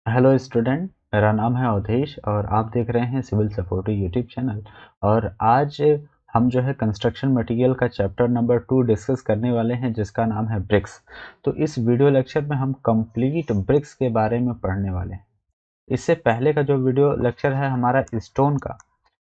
Hello student, मेरा नाम है अवधेश और आप देख रहे हैं सिविल सपोर्टिव यूट्यूब चैनल। और आज हम जो है कंस्ट्रक्शन मटेरियल का चैप्टर नंबर 2 डिस्कस करने वाले हैं, जिसका नाम है ब्रिक्स। तो इस वीडियो लेक्चर में हम कंप्लीट ब्रिक्स के बारे में पढ़ने वाले हैं। इससे पहले का जो वीडियो लेक्चर है हमारा स्टोन का,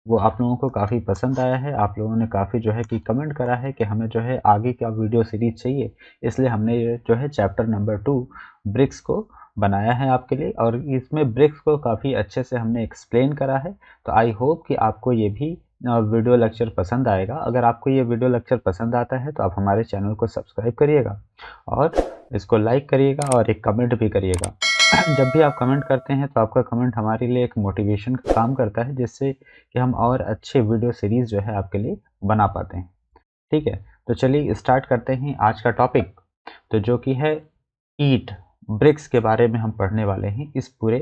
वो आप लोगों को काफ़ी पसंद आया है। आप लोगों ने काफ़ी जो है कि कमेंट करा है कि हमें जो है आगे का वीडियो सीरीज चाहिए, इसलिए हमने ये जो है चैप्टर नंबर 2 ब्रिक्स को बनाया है आपके लिए। और इसमें ब्रिक्स को काफ़ी अच्छे से हमने एक्सप्लेन करा है। तो आई होप कि आपको ये भी वीडियो लेक्चर पसंद आएगा। अगर आपको ये वीडियो लेक्चर पसंद आता है तो आप हमारे चैनल को सब्सक्राइब करिएगा और इसको लाइक करिएगा और एक कमेंट भी करिएगा। जब भी आप कमेंट करते हैं तो आपका कमेंट हमारे लिए एक मोटिवेशन का काम करता है, जिससे कि हम और अच्छे वीडियो सीरीज़ जो है आपके लिए बना पाते हैं। ठीक है, तो चलिए स्टार्ट करते हैं आज का टॉपिक, तो जो कि है ईंट ब्रिक्स के बारे में हम पढ़ने वाले हैं इस पूरे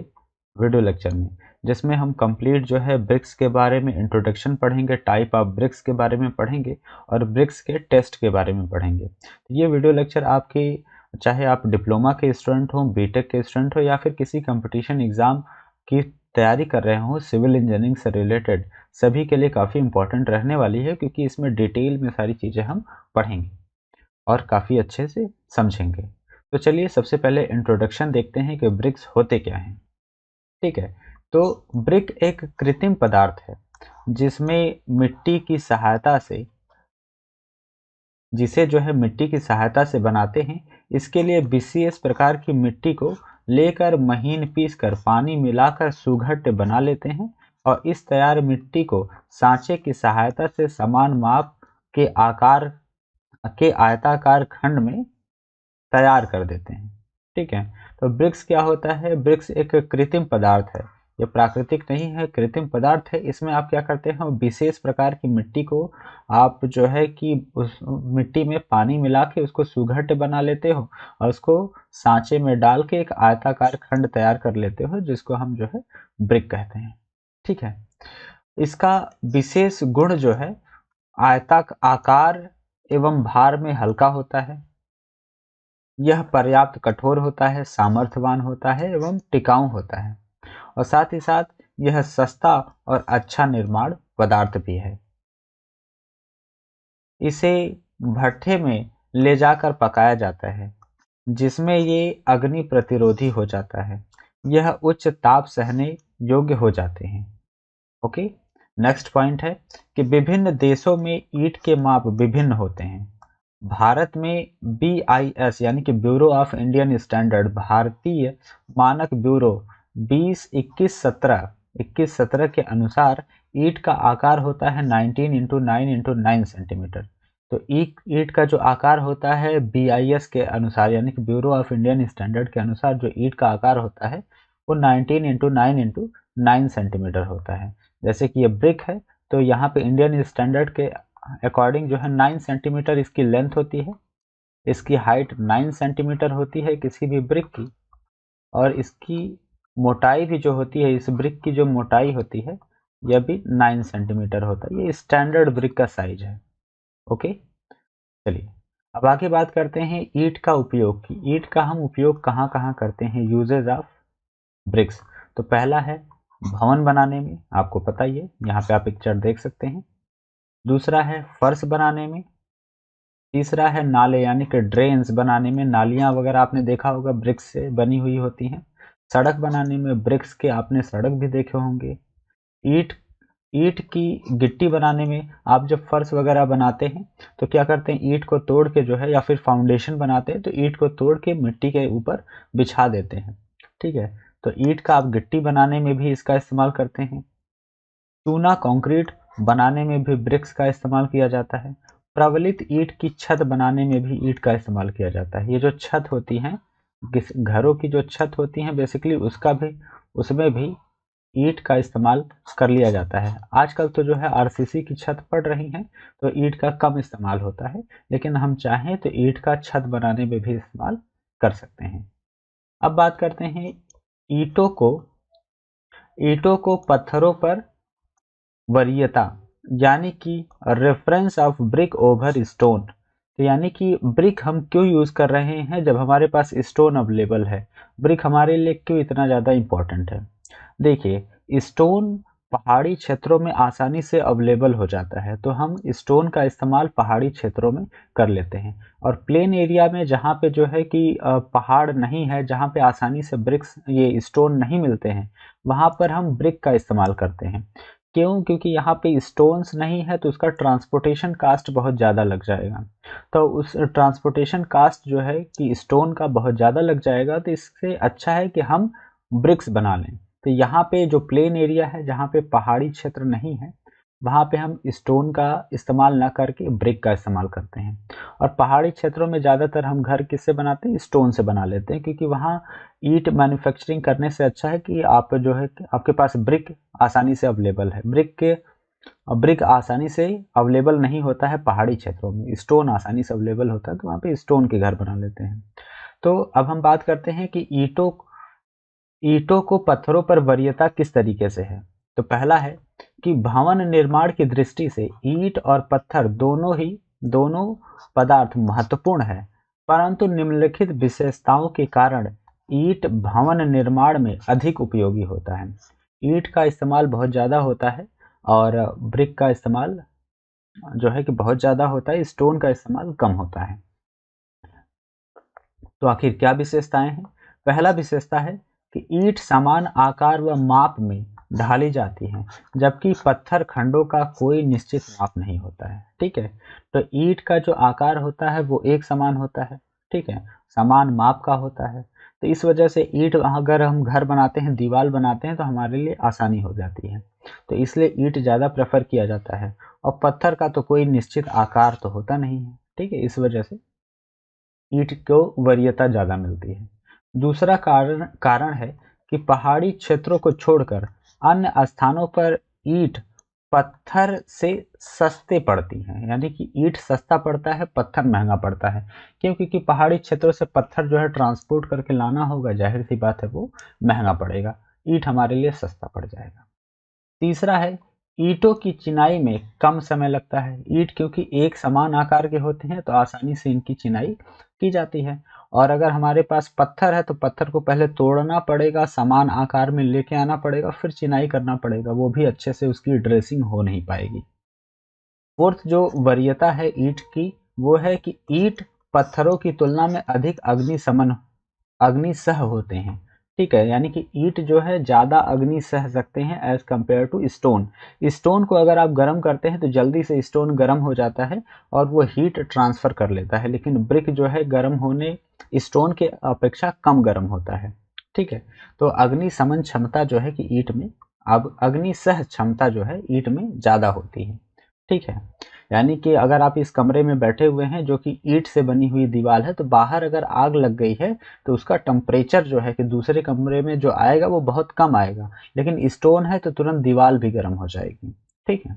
वीडियो लेक्चर में, जिसमें हम कंप्लीट जो है ब्रिक्स के बारे में इंट्रोडक्शन पढ़ेंगे, टाइप ऑफ ब्रिक्स के बारे में पढ़ेंगे और ब्रिक्स के टेस्ट के बारे में पढ़ेंगे। तो ये वीडियो लेक्चर आपकी, चाहे आप डिप्लोमा के स्टूडेंट हो, बीटेक के स्टूडेंट हो या फिर किसी कंपटीशन एग्ज़ाम की तैयारी कर रहे हो सिविल इंजीनियरिंग से रिलेटेड, सभी के लिए काफ़ी इंपॉर्टेंट रहने वाली है, क्योंकि इसमें डिटेल में सारी चीज़ें हम पढ़ेंगे और काफ़ी अच्छे से समझेंगे। तो चलिए सबसे पहले इंट्रोडक्शन देखते हैं कि ब्रिक्स होते क्या हैं। ठीक है, तो ब्रिक एक कृत्रिम पदार्थ है जिसमें मिट्टी की सहायता से, जिसे जो है मिट्टी की सहायता से बनाते हैं। इसके लिए विशेष प्रकार की मिट्टी को लेकर महीन पीसकर पानी मिलाकर सुघट्ट बना लेते हैं और इस तैयार मिट्टी को सांचे की सहायता से समान माप के आकार के आयताकार खंड में तैयार कर देते हैं। ठीक है, तो ब्रिक्स क्या होता है? ब्रिक्स एक कृत्रिम पदार्थ है, ये प्राकृतिक नहीं है, कृत्रिम पदार्थ है। इसमें आप क्या करते हैं, विशेष प्रकार की मिट्टी को आप जो है कि उस मिट्टी में पानी मिला के उसको सुघट्ट बना लेते हो और उसको सांचे में डाल के एक आयताकार खंड तैयार कर लेते हो, जिसको हम जो है ब्रिक कहते हैं। ठीक है, इसका विशेष गुण जो है आयताकार एवं भार में हल्का होता है। यह पर्याप्त कठोर होता है, सामर्थ्यवान होता है एवं टिकाऊ होता है और साथ ही साथ यह सस्ता और अच्छा निर्माण पदार्थ भी है। इसे भट्ठे में ले जाकर पकाया जाता है, जिसमें ये अग्नि प्रतिरोधी हो जाता है। यह उच्च ताप सहने योग्य हो जाते हैं। ओके, नेक्स्ट पॉइंट है कि विभिन्न देशों में ईंट के माप विभिन्न होते हैं। भारत में BIS यानी कि ब्यूरो ऑफ इंडियन स्टैंडर्ड, भारतीय मानक ब्यूरो 20 21 17 के अनुसार ईंट का आकार होता है 19 × 9 × 9 सेंटीमीटर। तो ईंट का जो आकार होता है BIS के अनुसार यानी कि ब्यूरो ऑफ इंडियन स्टैंडर्ड के अनुसार, जो ईंट का आकार होता है वो 19 × 9 × 9 सेंटीमीटर होता है। जैसे कि ये ब्रिक है, तो यहाँ पे इंडियन स्टैंडर्ड के अकॉर्डिंग जो है 9 सेंटीमीटर इसकी लेंथ होती है, इसकी हाइट 9 सेंटीमीटर होती है किसी भी ब्रिक की, और इसकी मोटाई भी जो होती है, इस ब्रिक की जो मोटाई होती है यह भी 9 सेंटीमीटर होता है। ये स्टैंडर्ड ब्रिक का साइज है। ओके, चलिए अब आगे बात करते हैं ईंट का उपयोग की। ईंट का हम उपयोग कहाँ कहाँ करते हैं, यूजेज ऑफ ब्रिक्स। तो पहला है भवन बनाने में, आपको पता ही है, यहाँ पे आप पिक्चर देख सकते हैं। दूसरा है फर्श बनाने में। तीसरा है नाले यानी कि ड्रेन्स बनाने में, नालियाँ वगैरह आपने देखा होगा ब्रिक्स से बनी हुई होती हैं। सड़क बनाने में ब्रिक्स के आपने सड़क भी देखे होंगे। ईंट ईंट की गिट्टी बनाने में, आप जब फर्श वगैरह बनाते हैं तो क्या करते हैं, ईंट को तोड़ के जो है, या फिर फाउंडेशन बनाते हैं तो ईंट को तोड़ के मिट्टी के ऊपर बिछा देते हैं। ठीक है, तो ईंट का आप गिट्टी बनाने में भी इसका इस्तेमाल करते हैं। चूना कंक्रीट बनाने में भी ब्रिक्स का इस्तेमाल किया जाता है। प्रबलित ईंट की छत बनाने में भी ईंट का इस्तेमाल किया जाता है। ये जो छत होती हैं, किस घरों की जो छत होती हैं बेसिकली, उसमें भी ईंट का इस्तेमाल कर लिया जाता है। आजकल तो जो है RCC की छत पड़ रही हैं, तो ईंट का कम इस्तेमाल होता है, लेकिन हम चाहें तो ईंट का छत बनाने में भी इस्तेमाल कर सकते हैं। अब बात करते हैं ईंटों को ईंटों को पत्थरों पर वरीयता यानी कि reference of brick over stone. तो यानी कि ब्रिक हम क्यों यूज़ कर रहे हैं जब हमारे पास स्टोन अवेलेबल है। ब्रिक हमारे लिए क्यों इतना ज़्यादा इम्पोर्टेंट है। देखिए, स्टोन पहाड़ी क्षेत्रों में आसानी से अवेलेबल हो जाता है, तो हम स्टोन का इस्तेमाल पहाड़ी क्षेत्रों में कर लेते हैं। और प्लेन एरिया में जहाँ पे जो है कि पहाड़ नहीं है, जहाँ पे आसानी से ब्रिक्स ये स्टोन नहीं मिलते हैं, वहाँ पर हम ब्रिक का इस्तेमाल करते हैं। क्यों? क्योंकि यहाँ पे स्टोन्स नहीं है तो उसका ट्रांसपोर्टेशन कास्ट बहुत ज़्यादा लग जाएगा। तो उस ट्रांसपोर्टेशन कास्ट जो है कि स्टोन का बहुत ज़्यादा लग जाएगा, तो इससे अच्छा है कि हम ब्रिक्स बना लें। तो यहाँ पे जो प्लेन एरिया है, जहाँ पे पहाड़ी क्षेत्र नहीं है, वहाँ पे हम स्टोन का इस्तेमाल ना करके ब्रिक का इस्तेमाल करते हैं। और पहाड़ी क्षेत्रों में ज़्यादातर हम घर किससे बनाते हैं? स्टोन से बना लेते हैं, क्योंकि वहाँ ईंट मैन्युफैक्चरिंग करने से अच्छा है कि आप जो है कि आपके पास ब्रिक आसानी से अवेलेबल है। ब्रिक आसानी से अवेलेबल नहीं होता है पहाड़ी क्षेत्रों में, स्टोन आसानी से अवेलेबल होता है, तो वहाँ पे स्टोन के घर बना लेते हैं। तो अब हम बात करते हैं कि ईंटों को पत्थरों पर वरीयता किस तरीके से है। तो पहला है कि भवन निर्माण की दृष्टि से ईंट और पत्थर दोनों पदार्थ महत्वपूर्ण है, परंतु निम्नलिखित विशेषताओं के कारण ईंट भवन निर्माण में अधिक उपयोगी होता है। ईंट का इस्तेमाल बहुत ज़्यादा होता है और ब्रिक का इस्तेमाल जो है कि बहुत ज़्यादा होता है, स्टोन का इस्तेमाल कम होता है। तो आखिर क्या विशेषताएं हैं? पहला विशेषता है कि ईंट समान आकार व माप में ढाली जाती है, जबकि पत्थर खंडों का कोई निश्चित माप नहीं होता है। ठीक है, तो ईंट का जो आकार होता है वो एक समान होता है। ठीक है, समान माप का होता है। तो इस वजह से ईंट अगर हम घर बनाते हैं, दीवार बनाते हैं, तो हमारे लिए आसानी हो जाती है। तो इसलिए ईंट ज़्यादा प्रेफर किया जाता है। और पत्थर का तो कोई निश्चित आकार तो होता नहीं है। ठीक है, इस वजह से ईंट को वरीयता ज़्यादा मिलती है। दूसरा कारण कारण है कि पहाड़ी क्षेत्रों को छोड़कर अन्य स्थानों पर ईंट पत्थर से सस्ते पड़ती हैं। यानी कि ईंट सस्ता पड़ता है, पत्थर महंगा पड़ता है। क्यों? क्योंकि पहाड़ी क्षेत्रों से पत्थर जो है ट्रांसपोर्ट करके लाना होगा, जाहिर सी बात है वो महंगा पड़ेगा। ईंट हमारे लिए सस्ता पड़ जाएगा। तीसरा है, ईंटों की चिनाई में कम समय लगता है। ईंट क्योंकि एक समान आकार के होते हैं, तो आसानी से इनकी चिनाई की जाती है। और अगर हमारे पास पत्थर है, तो पत्थर को पहले तोड़ना पड़ेगा, समान आकार में लेके आना पड़ेगा, फिर चिनाई करना पड़ेगा, वो भी अच्छे से उसकी ड्रेसिंग हो नहीं पाएगी। फोर्थ जो वरीयता है ईंट की, वो है कि ईंट पत्थरों की तुलना में अधिक अग्निसह होते हैं। ठीक है, यानी कि ईंट जो है ज़्यादा अग्नि सह सकते हैं as compare to stone. Stone को अगर आप गर्म करते हैं तो जल्दी से स्टोन गर्म हो जाता है और वो हीट ट्रांसफ़र कर लेता है, लेकिन ब्रिक जो है गर्म होने स्टोन के अपेक्षा कम गर्म होता है। ठीक है, तो अग्नि समन क्षमता जो है कि ईंट में, अब अग्नि सह क्षमता जो है ईंट में ज़्यादा होती है। ठीक है, यानी कि अगर आप इस कमरे में बैठे हुए हैं जो कि ईंट से बनी हुई दीवार है, तो बाहर अगर आग लग गई है तो उसका टेम्परेचर जो है कि दूसरे कमरे में जो आएगा वो बहुत कम आएगा, लेकिन स्टोन है तो तुरंत दीवार भी गर्म हो जाएगी। ठीक है,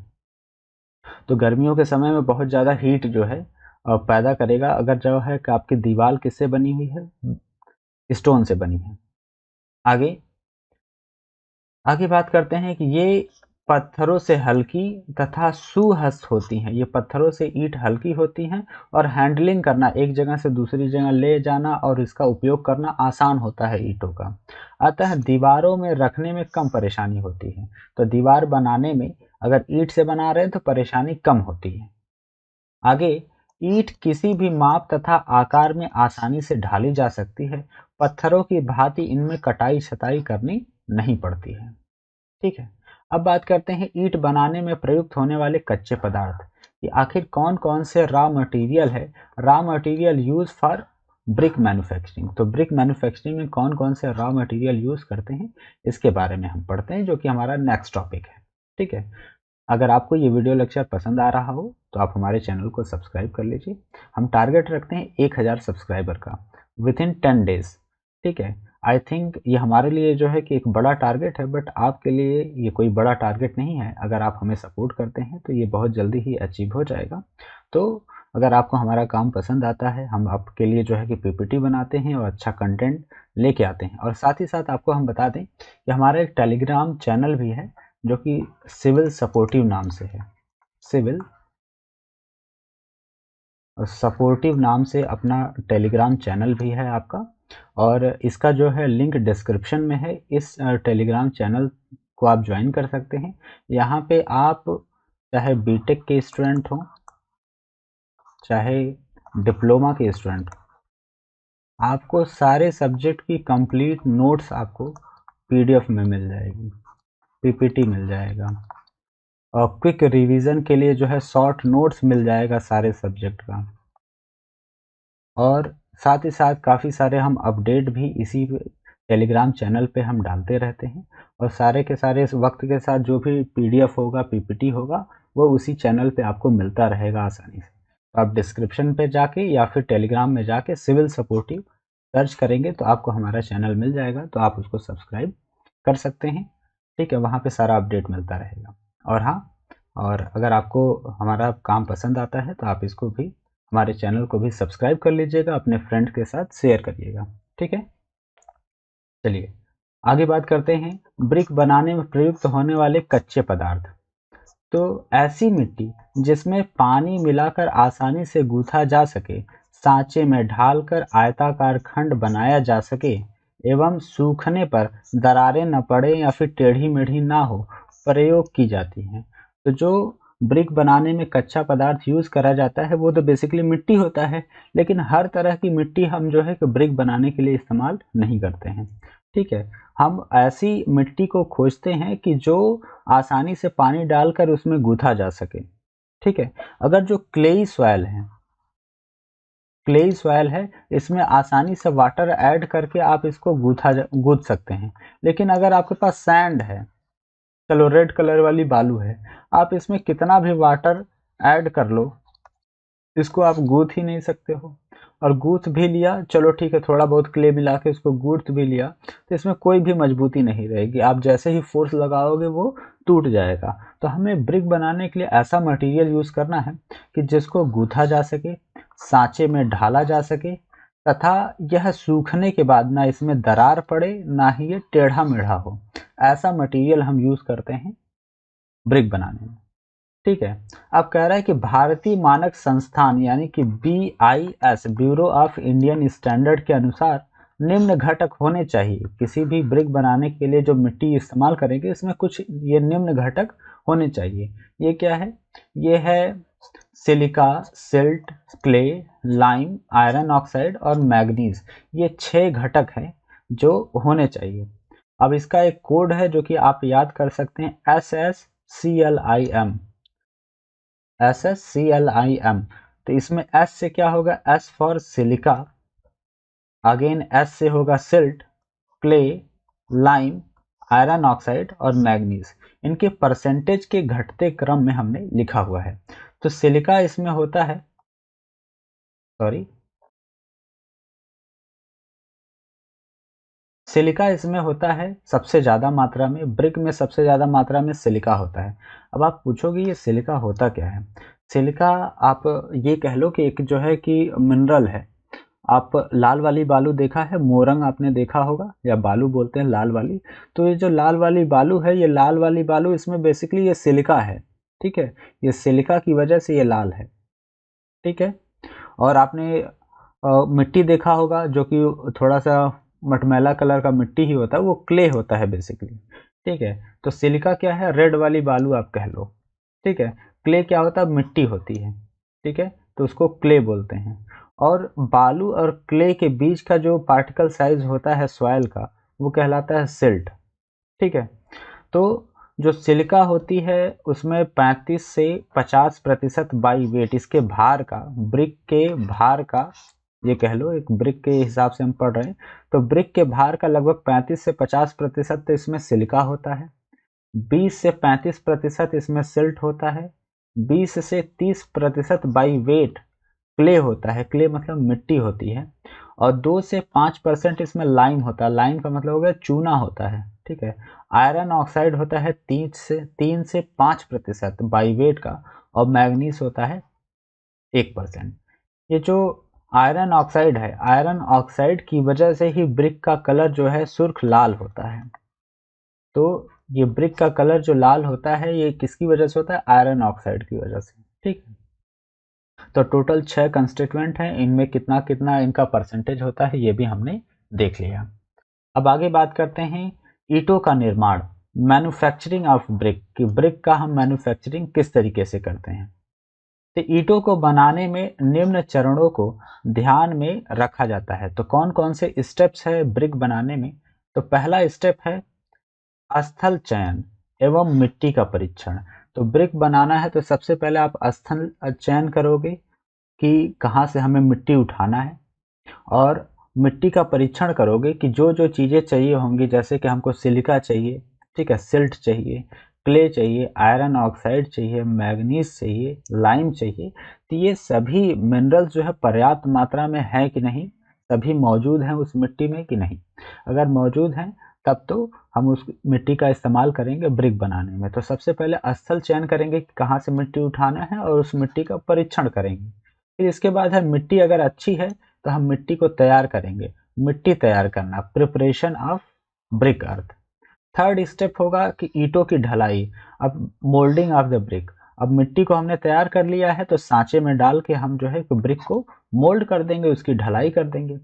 तो गर्मियों के समय में बहुत ज़्यादा हीट जो है पैदा करेगा अगर जो है कि आपकी दीवार किससे बनी हुई है, स्टोन से बनी है। आगे आगे बात करते हैं कि ये पत्थरों से हल्की तथा सुहस्त होती हैं। ये पत्थरों से ईंट हल्की होती हैं और हैंडलिंग करना, एक जगह से दूसरी जगह ले जाना और इसका उपयोग करना आसान होता है ईंटों का। अतः दीवारों में रखने में कम परेशानी होती है। तो दीवार बनाने में अगर ईंट से बना रहे हैं तो परेशानी कम होती है। आगे, ईंट किसी भी माप तथा आकार में आसानी से ढाली जा सकती है। पत्थरों की भांति इनमें कटाई छटाई करनी नहीं पड़ती है। ठीक है, अब बात करते हैं ईंट बनाने में प्रयुक्त होने वाले कच्चे पदार्थ, कि आखिर कौन कौन से रॉ मटेरियल है, raw material use for brick manufacturing. तो ब्रिक मैन्युफैक्चरिंग में कौन कौन से रॉ मटेरियल यूज करते हैं, इसके बारे में हम पढ़ते हैं, जो कि हमारा नेक्स्ट टॉपिक है। ठीक है, अगर आपको ये वीडियो लेक्चर पसंद आ रहा हो तो आप हमारे चैनल को सब्सक्राइब कर लीजिए। हम टारगेट रखते हैं 1000 सब्सक्राइबर का विद इन 10 डेज। ठीक है, आई थिंक ये हमारे लिए जो है कि एक बड़ा टारगेट है, बट आपके लिए ये कोई बड़ा टारगेट नहीं है। अगर आप हमें सपोर्ट करते हैं तो ये बहुत जल्दी ही अचीव हो जाएगा। तो अगर आपको हमारा काम पसंद आता है, हम आपके लिए जो है कि पीपीटी बनाते हैं और अच्छा कंटेंट लेके आते हैं। और साथ ही साथ आपको हम बता दें कि हमारा एक टेलीग्राम चैनल भी है, जो कि सिविल सपोर्टिव नाम से है। सिविल सपोर्टिव नाम से अपना टेलीग्राम चैनल भी है आपका, और इसका जो है लिंक डिस्क्रिप्शन में है। इस टेलीग्राम चैनल को आप ज्वाइन कर सकते हैं। यहाँ पे आप चाहे बीटेक के स्टूडेंट हो, चाहे डिप्लोमा के स्टूडेंट हो, आपको सारे सब्जेक्ट की कंप्लीट नोट्स आपको पीडीएफ में मिल जाएगी, पीपीटी मिल जाएगा, और क्विक रिवीजन के लिए जो है शॉर्ट नोट्स मिल जाएगा सारे सब्जेक्ट का। और साथ ही साथ काफ़ी सारे हम अपडेट भी इसी टेलीग्राम चैनल पे हम डालते रहते हैं, और सारे के सारे इस वक्त के साथ जो भी पीडीएफ होगा, पीपीटी होगा, वो उसी चैनल पे आपको मिलता रहेगा आसानी से। तो आप डिस्क्रिप्शन पे जाके या फिर टेलीग्राम में जाके सिविल सपोर्टिव सर्च करेंगे तो आपको हमारा चैनल मिल जाएगा, तो आप उसको सब्सक्राइब कर सकते हैं। ठीक है, वहाँ पे सारा अपडेट मिलता रहेगा। और हाँ, और अगर आपको हमारा काम पसंद आता है तो आप इसको भी, हमारे चैनल को भी सब्सक्राइब कर लीजिएगा, अपने फ्रेंड के साथ शेयर करिएगा। ठीक है, चलिए आगे बात करते हैं ब्रिक बनाने में प्रयुक्त होने वाले कच्चे पदार्थ। तो ऐसी मिट्टी जिसमें पानी मिलाकर आसानी से गूथा जा सके, सांचे में ढालकर आयताकार खंड बनाया जा सके, एवं सूखने पर दरारें न पड़े या फिर टेढ़ी मेढ़ी ना हो, प्रयोग की जाती हैं। तो जो ब्रिक बनाने में कच्चा पदार्थ यूज करा जाता है वो तो बेसिकली मिट्टी होता है, लेकिन हर तरह की मिट्टी हम जो है कि ब्रिक बनाने के लिए इस्तेमाल नहीं करते हैं। ठीक है, हम ऐसी मिट्टी को खोजते हैं कि जो आसानी से पानी डालकर उसमें गूथा जा सके। ठीक है, अगर जो क्लेई सॉयल है, इसमें आसानी से वाटर ऐड करके आप इसको गूथ सकते हैं। लेकिन अगर आपके पास सैंड है, चलो रेड कलर वाली बालू है, आप इसमें कितना भी वाटर ऐड कर लो, इसको आप गूथ ही नहीं सकते हो। और गूथ भी लिया, चलो ठीक है, थोड़ा बहुत क्ले मिला के उसको गूथ भी लिया, तो इसमें कोई भी मजबूती नहीं रहेगी, आप जैसे ही फोर्स लगाओगे वो टूट जाएगा। तो हमें ब्रिक बनाने के लिए ऐसा मटेरियल यूज करना है कि जिसको गूथा जा सके, सांचे में ढाला जा सके, तथा यह सूखने के बाद ना इसमें दरार पड़े ना ही ये टेढ़ा मेढ़ा हो। ऐसा मटेरियल हम यूज करते हैं ब्रिक बनाने में। ठीक है, अब कह रहा है कि भारतीय मानक संस्थान यानी कि BIS, bureau of Indian standard के अनुसार निम्न घटक होने चाहिए। किसी भी ब्रिक बनाने के लिए जो मिट्टी इस्तेमाल करेंगे इसमें कुछ ये निम्न घटक होने चाहिए। ये क्या है? ये है silica, silt, clay, lime, iron oxide और मैग्नीज। ये 6 घटक हैं जो होने चाहिए। अब इसका एक कोड है जो कि आप याद कर सकते हैं, SSCLIM। SSCLIM। तो इसमें S से क्या होगा? S for silica, again S से होगा silt, clay, lime, iron oxide और मैग्नीज। इनके परसेंटेज के घटते क्रम में हमने लिखा हुआ है। तो सिलिका इसमें होता है, सॉरी, सिलिका इसमें होता है सबसे ज़्यादा मात्रा में, ब्रिक में सबसे ज़्यादा मात्रा में सिलिका होता है। अब आप पूछोगे ये सिलिका होता क्या है? सिलिका, आप ये कह लो कि एक जो है कि मिनरल है। आप लाल वाली बालू देखा है, मोरंग आपने देखा होगा, या बालू बोलते हैं लाल वाली। तो ये जो लाल वाली बालू है, ये लाल वाली बालू, इसमें बेसिकली ये सिलिका है। ठीक है, ये सिलिका की वजह से ये लाल है। ठीक है, और आपने मिट्टी देखा होगा जो कि थोड़ा सा मटमैला कलर का मिट्टी ही होता है, वो क्ले होता है बेसिकली। ठीक है, तो सिलिका क्या है? रेड वाली बालू आप कह लो। ठीक है, क्ले क्या होता है? मिट्टी होती है। ठीक है, तो उसको क्ले बोलते हैं। और बालू और क्ले के बीच का जो पार्टिकल साइज होता है सॉइल का, वो कहलाता है सिल्ट। ठीक है, तो जो सिलिका होती है उसमें 35 से 50% बाई वेट, इसके भार का, ब्रिक के भार का, ये कह लो एक ब्रिक के हिसाब से हम पढ़ रहे हैं, तो ब्रिक के भार का लगभग 35 से 50% तो इसमें सिलिका होता है, 20 से 35% इसमें सिल्ट होता है, 20 से 30% बाई वेट क्ले होता है, क्ले मतलब मिट्टी होती है, और 2 से 5% इसमें लाइम होता है, लाइम का मतलब हो गया चूना होता है। ठीक है, आयरन ऑक्साइड होता है 3 से 5% बाई वेट का, और मैग्नीज होता है 1%। ये जो आयरन ऑक्साइड है, आयरन ऑक्साइड की वजह से ही ब्रिक का कलर जो है सुर्ख लाल होता है। तो ये ब्रिक का कलर जो लाल होता है, ये किसकी वजह से होता है? आयरन ऑक्साइड की वजह से। ठीक है, तो टोटल 6 कंस्टिट्यूएंट हैं, इनमें कितना कितना इनका परसेंटेज होता है ये भी हमने देख लिया। अब आगे बात करते हैं ईंटों का निर्माण, मैन्युफैक्चरिंग ऑफ ब्रिक, कि ब्रिक का हम मैन्युफैक्चरिंग किस तरीके से करते हैं। तो ईंटों को बनाने में निम्न चरणों को ध्यान में रखा जाता है। तो कौन कौन से स्टेप्स है ब्रिक बनाने में। तो पहला स्टेप है स्थल चयन एवं मिट्टी का परीक्षण। तो ब्रिक बनाना है तो सबसे पहले आप स्थल चयन करोगे कि कहाँ से हमें मिट्टी उठाना है, और मिट्टी का परीक्षण करोगे कि जो जो चीज़ें चाहिए होंगी, जैसे कि हमको सिलिका चाहिए, ठीक है, सिल्ट चाहिए, क्ले चाहिए, आयरन ऑक्साइड चाहिए, मैग्नीज चाहिए, लाइम चाहिए, तो ये सभी मिनरल्स जो है पर्याप्त मात्रा में है कि नहीं, सभी मौजूद हैं उस मिट्टी में कि नहीं। अगर मौजूद हैं तब तो हम उस मिट्टी का इस्तेमाल करेंगे ब्रिक बनाने में। तो सबसे पहले स्थल चयन करेंगे कि कहाँ से मिट्टी उठाना है और उस मिट्टी का परीक्षण करेंगे। फिर इसके बाद है मिट्टी अगर अच्छी है तो हम मिट्टी को तैयार करेंगे। मिट्टी तैयार करना, preparation of brick earth. Third step होगा कि ईंटों की ढलाई, अब मोल्डिंग ऑफ द ब्रिक। अब मिट्टी को हमने तैयार कर लिया है तो सांचे में डाल के हम जो है कि ब्रिक को मोल्ड कर देंगे, उसकी ढलाई कर देंगे।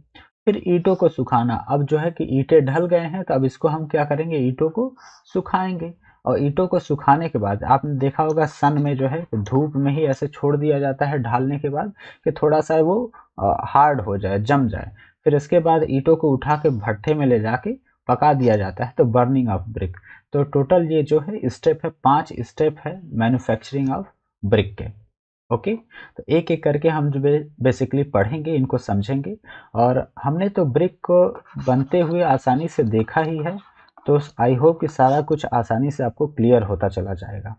फिर ईंटों को सुखाना, अब जो है कि ईंटें ढल गए हैं तो अब इसको हम क्या करेंगे, ईंटों को सुखाएंगे। और ईंटों को सुखाने के बाद आपने देखा होगा सन में जो है धूप में ही ऐसे छोड़ दिया जाता है ढालने के बाद, कि थोड़ा सा वो हार्ड हो जाए, जम जाए। फिर इसके बाद ईंटों को उठा के भट्ठे में ले जाके पका दिया जाता है, तो बर्निंग ऑफ ब्रिक। तो टोटल ये जो है स्टेप है, 5 स्टेप है मैन्युफैक्चरिंग ऑफ ब्रिक के। ओके, तो एक एक करके हम जो बेसिकली पढ़ेंगे, इनको समझेंगे। और हमने तो ब्रिक को बनते हुए आसानी से देखा ही है, तो आई होप कि सारा कुछ आसानी से आपको क्लियर होता चला जाएगा।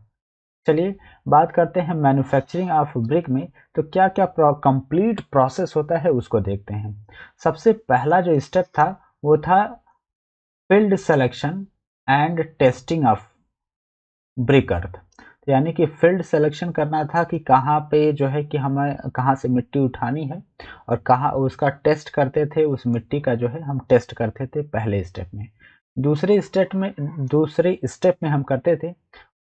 चलिए बात करते हैं मैन्युफैक्चरिंग ऑफ ब्रिक में, तो क्या क्या कंप्लीट प्रोसेस होता है उसको देखते हैं। सबसे पहला जो स्टेप था वो था field selection and testing of brick earth. यानी कि फील्ड सिलेक्शन करना था कि कहाँ पे जो है कि हमें कहाँ से मिट्टी उठानी है, और कहाँ उसका टेस्ट करते थे, उस मिट्टी का जो है हम टेस्ट करते थे पहले स्टेप में। दूसरे स्टेप में हम करते थे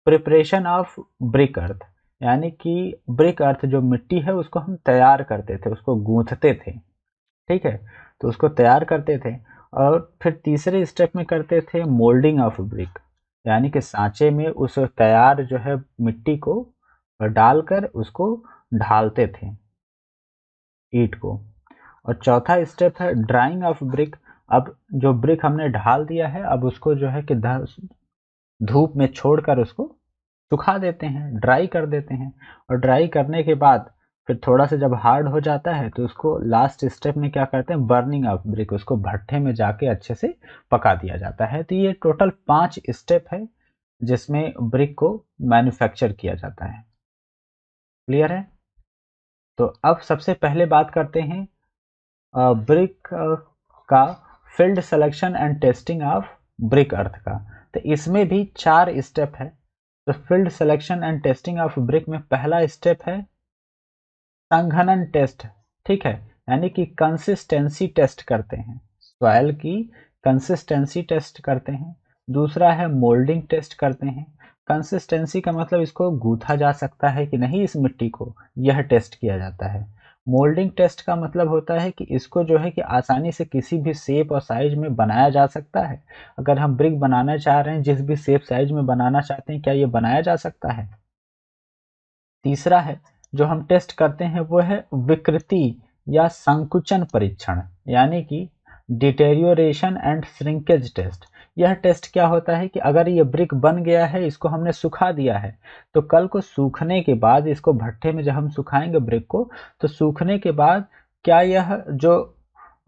प्रिपरेशन ऑफ ब्रिक अर्थ, यानी कि ब्रिक अर्थ जो मिट्टी है उसको हम तैयार करते थे, उसको गूंथते थे, ठीक है, तो उसको तैयार करते थे। और फिर तीसरे स्टेप में करते थे मोल्डिंग ऑफ ब्रिक, यानी कि सांचे में उस तैयार जो है मिट्टी को डालकर उसको ढालते थे, ईंट को। और चौथा स्टेप है ड्राइंग ऑफ ब्रिक। अब जो ब्रिक हमने ढाल दिया है, अब उसको जो है कि धूप में छोड़कर उसको सुखा देते हैं, ड्राई कर देते हैं। और ड्राई करने के बाद फिर थोड़ा सा जब हार्ड हो जाता है तो उसको लास्ट स्टेप में क्या करते हैं, बर्निंग ऑफ ब्रिक, उसको भट्ठे में जाके अच्छे से पका दिया जाता है। तो ये टोटल 5 स्टेप है जिसमें ब्रिक को मैन्युफैक्चर किया जाता है। क्लियर है। तो अब सबसे पहले बात करते हैं ब्रिक का field selection and testing of brick earth का। तो इसमें भी 4 स्टेप है। तो field selection and testing of brick में पहला स्टेप है संघनन टेस्ट, ठीक है, यानी कि कंसिस्टेंसी टेस्ट करते हैं, सॉइल की कंसिस्टेंसी टेस्ट करते हैं। दूसरा है मोल्डिंग टेस्ट करते हैं। कंसिस्टेंसी का मतलब इसको गूथा जा सकता है कि नहीं इस मिट्टी को, यह टेस्ट किया जाता है। मोल्डिंग टेस्ट का मतलब होता है कि इसको जो है कि आसानी से किसी भी शेप और साइज में बनाया जा सकता है। अगर हम ब्रिक बनाना चाह रहे हैं, जिस भी शेप साइज में बनाना चाहते हैं, क्या ये बनाया जा सकता है। तीसरा है जो हम टेस्ट करते हैं वो है विकृति या संकुचन परीक्षण, यानी कि डिटेरियोरेशन एंड श्रिंकेज टेस्ट। यह टेस्ट क्या होता है कि अगर ये ब्रिक बन गया है, इसको हमने सुखा दिया है, तो कल को सूखने के बाद इसको भट्ठे में जब हम सुखाएंगे ब्रिक को, तो सूखने के बाद क्या यह जो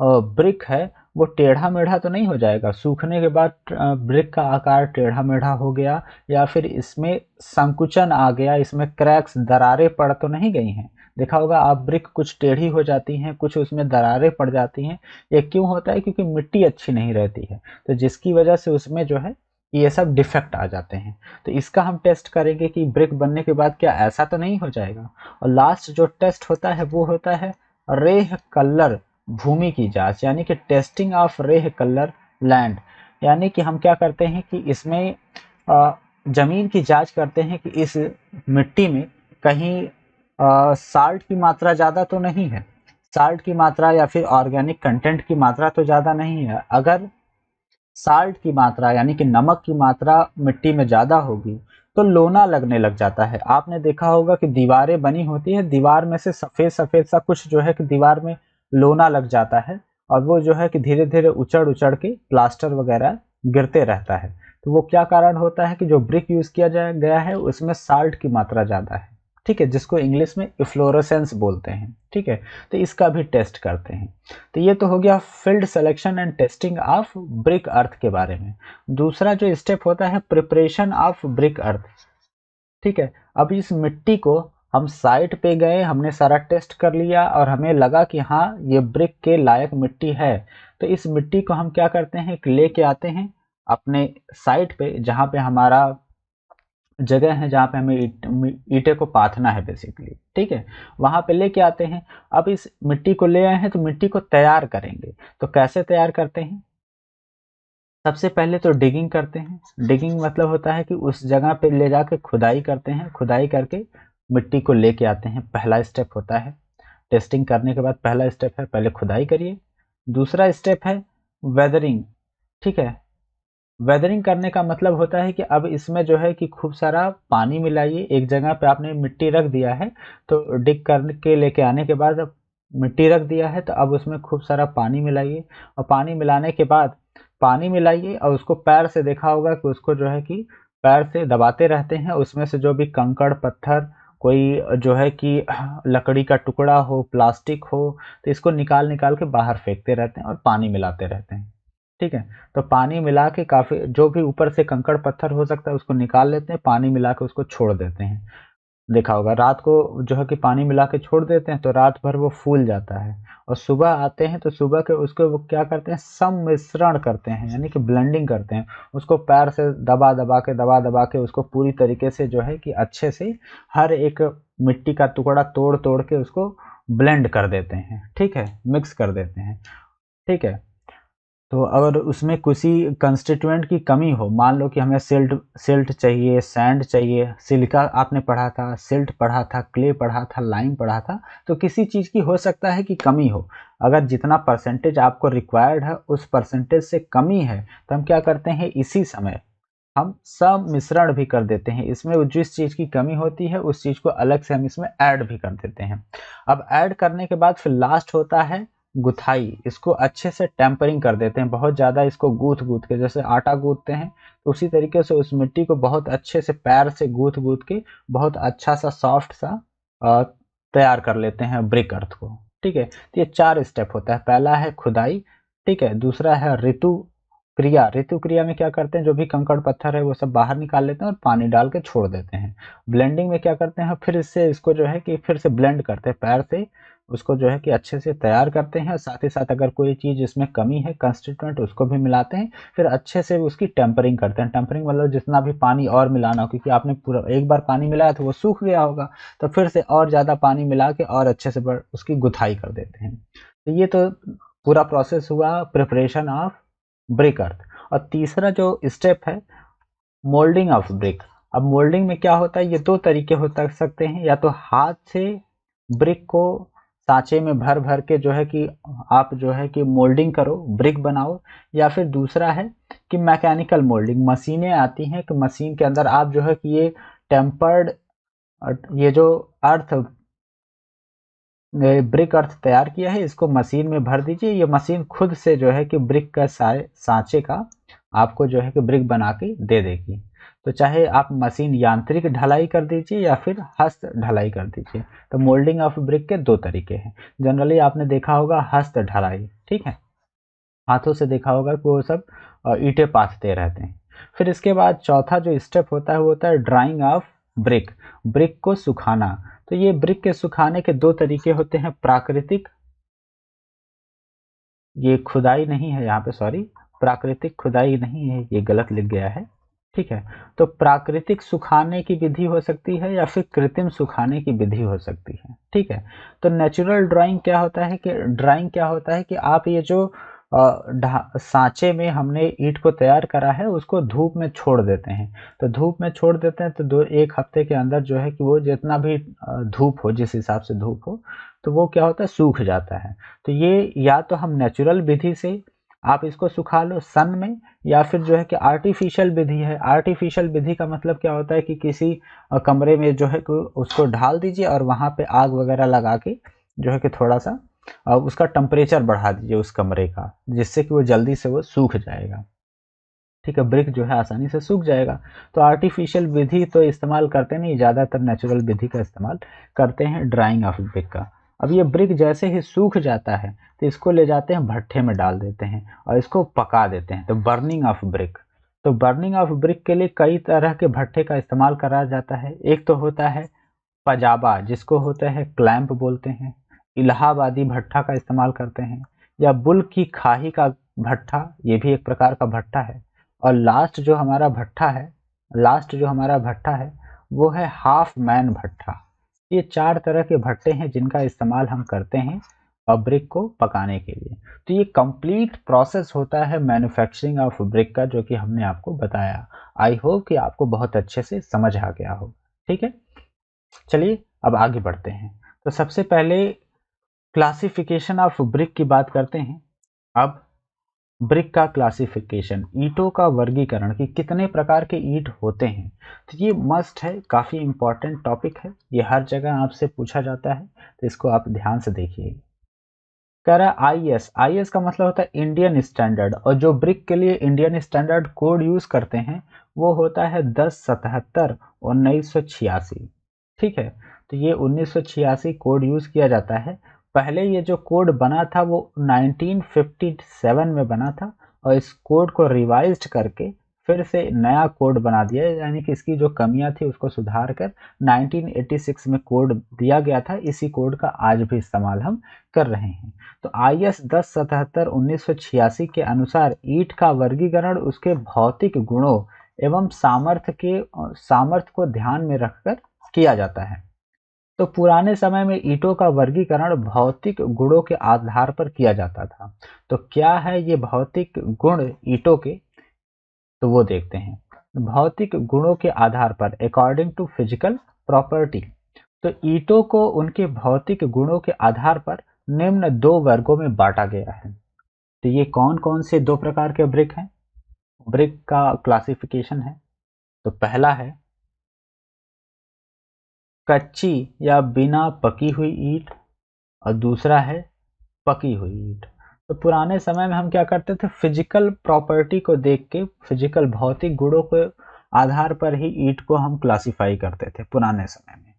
ब्रिक है वो टेढ़ा मेढ़ा तो नहीं हो जाएगा। सूखने के बाद ब्रिक का आकार टेढ़ा मेढ़ा हो गया, या फिर इसमें संकुचन आ गया, इसमें क्रैक्स दरारें पड़ तो नहीं गई हैं। देखा होगा आप, ब्रिक कुछ टेढ़ी हो जाती हैं, कुछ उसमें दरारें पड़ जाती हैं। ये क्यों होता है, क्योंकि मिट्टी अच्छी नहीं रहती है, तो जिसकी वजह से उसमें जो है ये सब डिफेक्ट आ जाते हैं। तो इसका हम टेस्ट करेंगे कि ब्रिक बनने के बाद क्या ऐसा तो नहीं हो जाएगा। और लास्ट जो टेस्ट होता है वो होता है रेह कलर भूमि की जांच, यानी कि टेस्टिंग ऑफ रेह कलर लैंड। यानी कि हम क्या करते हैं कि इसमें जमीन की जांच करते हैं कि इस मिट्टी में कहीं साल्ट की मात्रा ज़्यादा तो नहीं है, साल्ट की मात्रा या फिर ऑर्गेनिक कंटेंट की मात्रा तो ज़्यादा नहीं है। अगर साल्ट की मात्रा यानी कि नमक की मात्रा मिट्टी में ज़्यादा होगी तो लोना लगने लग जाता है। आपने देखा होगा कि दीवारें बनी होती है, दीवार में से सफ़ेद सफ़ेद सा कुछ जो है कि दीवार में लोना लग जाता है और वो जो है कि धीरे धीरे उचड़ उचड़ के प्लास्टर वगैरह गिरते रहता है। तो वो क्या कारण होता है कि जो ब्रिक यूज़ किया गया है उसमें साल्ट की मात्रा ज़्यादा है, ठीक है, जिसको इंग्लिश में इफ्लोरेसेंस बोलते हैं, ठीक है। तो इसका भी टेस्ट करते हैं। तो ये तो हो गया field selection and testing of brick earth के बारे में। दूसरा जो स्टेप होता है प्रिपरेशन ऑफ ब्रिक अर्थ, ठीक है। अब इस मिट्टी को हम साइट पे गए, हमने सारा टेस्ट कर लिया और हमें लगा कि हाँ ये ब्रिक के लायक मिट्टी है, तो इस मिट्टी को हम क्या करते हैं कि लेके आते हैं अपने साइट पे जहाँ पे हमारा जगह है, जहाँ पे हमें ईंटे को पाथना है बेसिकली, ठीक है, वहाँ पे लेके आते हैं। अब इस मिट्टी को ले आए हैं तो मिट्टी को तैयार करेंगे। तो कैसे तैयार करते हैं? सबसे पहले तो डिगिंग करते हैं। डिगिंग मतलब होता है कि उस जगह पे ले जाके खुदाई करते हैं, खुदाई करके मिट्टी को लेके आते हैं, पहला स्टेप होता है। टेस्टिंग करने के बाद पहला स्टेप है पहले खुदाई करिए। दूसरा स्टेप है वेदरिंग, ठीक है। वेदरिंग करने का मतलब होता है कि अब इसमें जो है कि खूब सारा पानी मिलाइए। एक जगह पे आपने मिट्टी रख दिया है तो डिग करके लेके आने के बाद अब मिट्टी रख दिया है तो अब उसमें खूब सारा पानी मिलाइए और पानी मिलाने के बाद पानी मिलाइए और उसको पैर से देखा होगा कि उसको जो है कि पैर से दबाते रहते हैं। उसमें से जो भी कंकड़ पत्थर कोई जो है कि लकड़ी का टुकड़ा हो, प्लास्टिक हो, तो इसको निकाल निकाल के बाहर फेंकते रहते हैं और पानी मिलाते रहते हैं, ठीक है। तो पानी मिला के काफ़ी जो भी ऊपर से कंकड़ पत्थर हो सकता है उसको निकाल लेते हैं, पानी मिला के उसको छोड़ देते हैं। देखा होगा रात को जो है कि पानी मिला के छोड़ देते हैं तो रात भर वो फूल जाता है और सुबह आते हैं तो सुबह के उसको वो क्या करते हैं सम्मिश्रण करते हैं यानी कि ब्लेंडिंग करते हैं। उसको पैर से दबा दबा के उसको पूरी तरीके से जो है कि अच्छे से हर एक मिट्टी का टुकड़ा तोड़ तोड़ के उसको ब्लेंड कर देते हैं, ठीक है, मिक्स कर देते हैं, ठीक है। तो अगर उसमें किसी कंस्टिट्यूएंट की कमी हो, मान लो कि हमें सिल्ट सिल्ट चाहिए, सैंड चाहिए, सिलिका आपने पढ़ा था, सिल्ट पढ़ा था, क्ले पढ़ा था, लाइम पढ़ा था, तो किसी चीज़ की हो सकता है कि कमी हो। अगर जितना परसेंटेज आपको रिक्वायर्ड है उस परसेंटेज से कमी है तो हम क्या करते हैं इसी समय हम सब मिश्रण भी कर देते हैं। इसमें जिस चीज़ की कमी होती है उस चीज़ को अलग से हम इसमें ऐड भी कर देते हैं। अब ऐड करने के बाद फिर लास्ट होता है गुथाई। इसको अच्छे से टेम्परिंग कर देते हैं, बहुत ज़्यादा इसको गूँथ गूँथ के, जैसे आटा गूँथते हैं तो उसी तरीके से उस मिट्टी को बहुत अच्छे से पैर से गूँथ गूँथ के बहुत अच्छा सा सॉफ्ट सा अ, तैयार कर लेते हैं ब्रिक अर्थ को, ठीक है। तो ये 4 स्टेप होता है। पहला है खुदाई, ठीक है, दूसरा है ऋतु क्रिया। ऋतु क्रिया में क्या करते हैं जो भी कंकड़ पत्थर है वो सब बाहर निकाल लेते हैं और पानी डाल के छोड़ देते हैं। ब्लेंडिंग में क्या करते हैं फिर इससे इसको जो है कि फिर से ब्लेंड करते हैं पैर से, उसको जो है कि अच्छे से तैयार करते हैं। साथ ही साथ अगर कोई चीज़ इसमें कमी है कंस्टिट्यूएंट उसको भी मिलाते हैं, फिर अच्छे से उसकी टेम्परिंग करते हैं। टेम्परिंग मतलब जितना भी पानी और मिलाना हो, क्योंकि आपने पूरा एक बार पानी मिलाया तो वो सूख गया होगा, तो फिर से और ज़्यादा पानी मिला के और अच्छे से उसकी गुथाई कर देते हैं। तो ये तो पूरा प्रोसेस हुआ प्रिपरेशन ऑफ ब्रिक अर्थ। और तीसरा जो स्टेप है मोल्डिंग ऑफ ब्रिक। अब मोल्डिंग में क्या होता है, ये दो तरीके हो सकते हैं, या तो हाथ से ब्रिक को सांचे में भर भर के जो है कि आप जो है कि मोल्डिंग करो, ब्रिक बनाओ, या फिर दूसरा है कि मैकेनिकल मोल्डिंग। मशीनें आती हैं कि मशीन के अंदर आप जो है कि ये टेम्पर्ड ये जो अर्थ ब्रिक अर्थ तैयार किया है इसको मशीन में भर दीजिए। ये मशीन खुद से जो है कि ब्रिक का सांचे का आपको जो है कि ब्रिक बना के दे देगी। तो चाहे आप मशीन यांत्रिक ढलाई कर दीजिए या फिर हस्त ढलाई कर दीजिए। तो मोल्डिंग ऑफ ब्रिक के दो तरीके हैं। जनरली आपने देखा होगा हस्त ढलाई, ठीक है, हाथों से देखा होगा कि वो सब ईंटें पाथते रहते हैं। फिर इसके बाद चौथा जो स्टेप होता है वो होता है ड्राइंग ऑफ ब्रिक, ब्रिक को सुखाना। तो ये ब्रिक के सुखाने के दो तरीके होते हैं, प्राकृतिक, ये खुदाई नहीं है यहाँ पे, सॉरी, प्राकृतिक खुदाई नहीं है, ये गलत लिख गया है, ठीक है। तो प्राकृतिक सुखाने की विधि हो सकती है या फिर कृत्रिम सुखाने की विधि हो सकती है, ठीक है। तो नेचुरल ड्राइंग क्या होता है कि ड्राइंग क्या होता है कि आप ये जो सांचे में हमने ईंट को तैयार करा है, उसको धूप में छोड़ देते हैं। तो धूप में छोड़ देते हैं तो 1 हफ्ते के अंदर जो है कि वो जितना भी धूप हो, जिस हिसाब से धूप हो, तो वो क्या होता है, सूख जाता है। तो ये या तो हम नेचुरल विधि से आप इसको सुखा लो सन में, या फिर जो है कि आर्टिफिशियल विधि है। आर्टिफिशियल विधि का मतलब क्या होता है कि किसी कमरे में जो है कि उसको ढाल दीजिए और वहाँ पे आग वगैरह लगा के जो है कि थोड़ा-सा उसका टेम्परेचर बढ़ा दीजिए उस कमरे का, जिससे कि वो जल्दी से वो सूख जाएगा। ठीक है, ब्रिक जो है आसानी से सूख जाएगा। तो आर्टिफिशियल विधि तो इस्तेमाल करते नहीं, ज़्यादातर नेचुरल विधि का इस्तेमाल करते हैं ड्राइंग ऑफ ब्रिक का। अब ये ब्रिक जैसे ही सूख जाता है तो इसको ले जाते हैं भट्ठे में डाल देते हैं और इसको पका देते हैं, तो बर्निंग ऑफ ब्रिक। तो बर्निंग ऑफ ब्रिक के लिए कई तरह के भट्ठे का इस्तेमाल करा जाता है। एक तो होता है पजाबा, जिसको होता है क्लैंप बोलते हैं, इलाहाबादी भट्ठा का इस्तेमाल करते हैं, या बुल की खाही का भट्ठा, ये भी एक प्रकार का भट्ठा है। और लास्ट जो हमारा भट्ठा है वो है हाफ मैन भट्ठा। ये 4 तरह के भट्टे हैं जिनका इस्तेमाल हम करते हैं ब्रिक को पकाने के लिए। तो ये कंप्लीट प्रोसेस होता है मैन्युफैक्चरिंग ऑफ ब्रिक का, जो कि हमने आपको बताया। आई होप कि आपको बहुत अच्छे से समझ आ गया हो। ठीक है, चलिए अब आगे बढ़ते हैं। तो सबसे पहले क्लासिफिकेशन ऑफ ब्रिक की बात करते हैं। अब ब्रिक का क्लासिफिकेशन, ईंटों का वर्गीकरण कि कितने प्रकार के ईंट होते हैं, तो ये मस्ट है, काफ़ी इंपॉर्टेंट टॉपिक है, ये हर जगह आपसे पूछा जाता है, तो इसको आप ध्यान से देखिए। कह रहा है आईएस, आईएस का मतलब होता है इंडियन स्टैंडर्ड, और जो ब्रिक के लिए इंडियन स्टैंडर्ड कोड यूज करते हैं वो होता है 1077/1986। ठीक है, तो ये 1986 कोड यूज किया जाता है। पहले ये जो कोड बना था वो 1957 में बना था, और इस कोड को रिवाइज्ड करके फिर से नया कोड बना दिया, यानी कि इसकी जो कमियां थी उसको सुधार कर 1986 में कोड दिया गया था। इसी कोड का आज भी इस्तेमाल हम कर रहे हैं। तो आईएस 1077/1986 के अनुसार ईंट का वर्गीकरण उसके भौतिक गुणों एवं सामर्थ्य को ध्यान में रखकर किया जाता है। तो पुराने समय में ईंटों का वर्गीकरण भौतिक गुणों के आधार पर किया जाता था। तो क्या है ये भौतिक गुण ईंटों के, तो वो देखते हैं। भौतिक गुणों के आधार पर, अकॉर्डिंग टू फिजिकल प्रॉपर्टी, तो ईंटों को उनके भौतिक गुणों के आधार पर निम्न 2 वर्गों में बांटा गया है। तो ये कौन कौन से 2 प्रकार के ब्रिक हैं, ब्रिक का क्लासिफिकेशन है। तो पहला है कच्ची या बिना पकी हुई ईंट, और दूसरा है पकी हुई ईंट। तो पुराने समय में हम क्या करते थे, फिजिकल प्रॉपर्टी को देख के, फिजिकल भौतिक गुणों के आधार पर ही ईंट को हम क्लासिफाई करते थे पुराने समय में।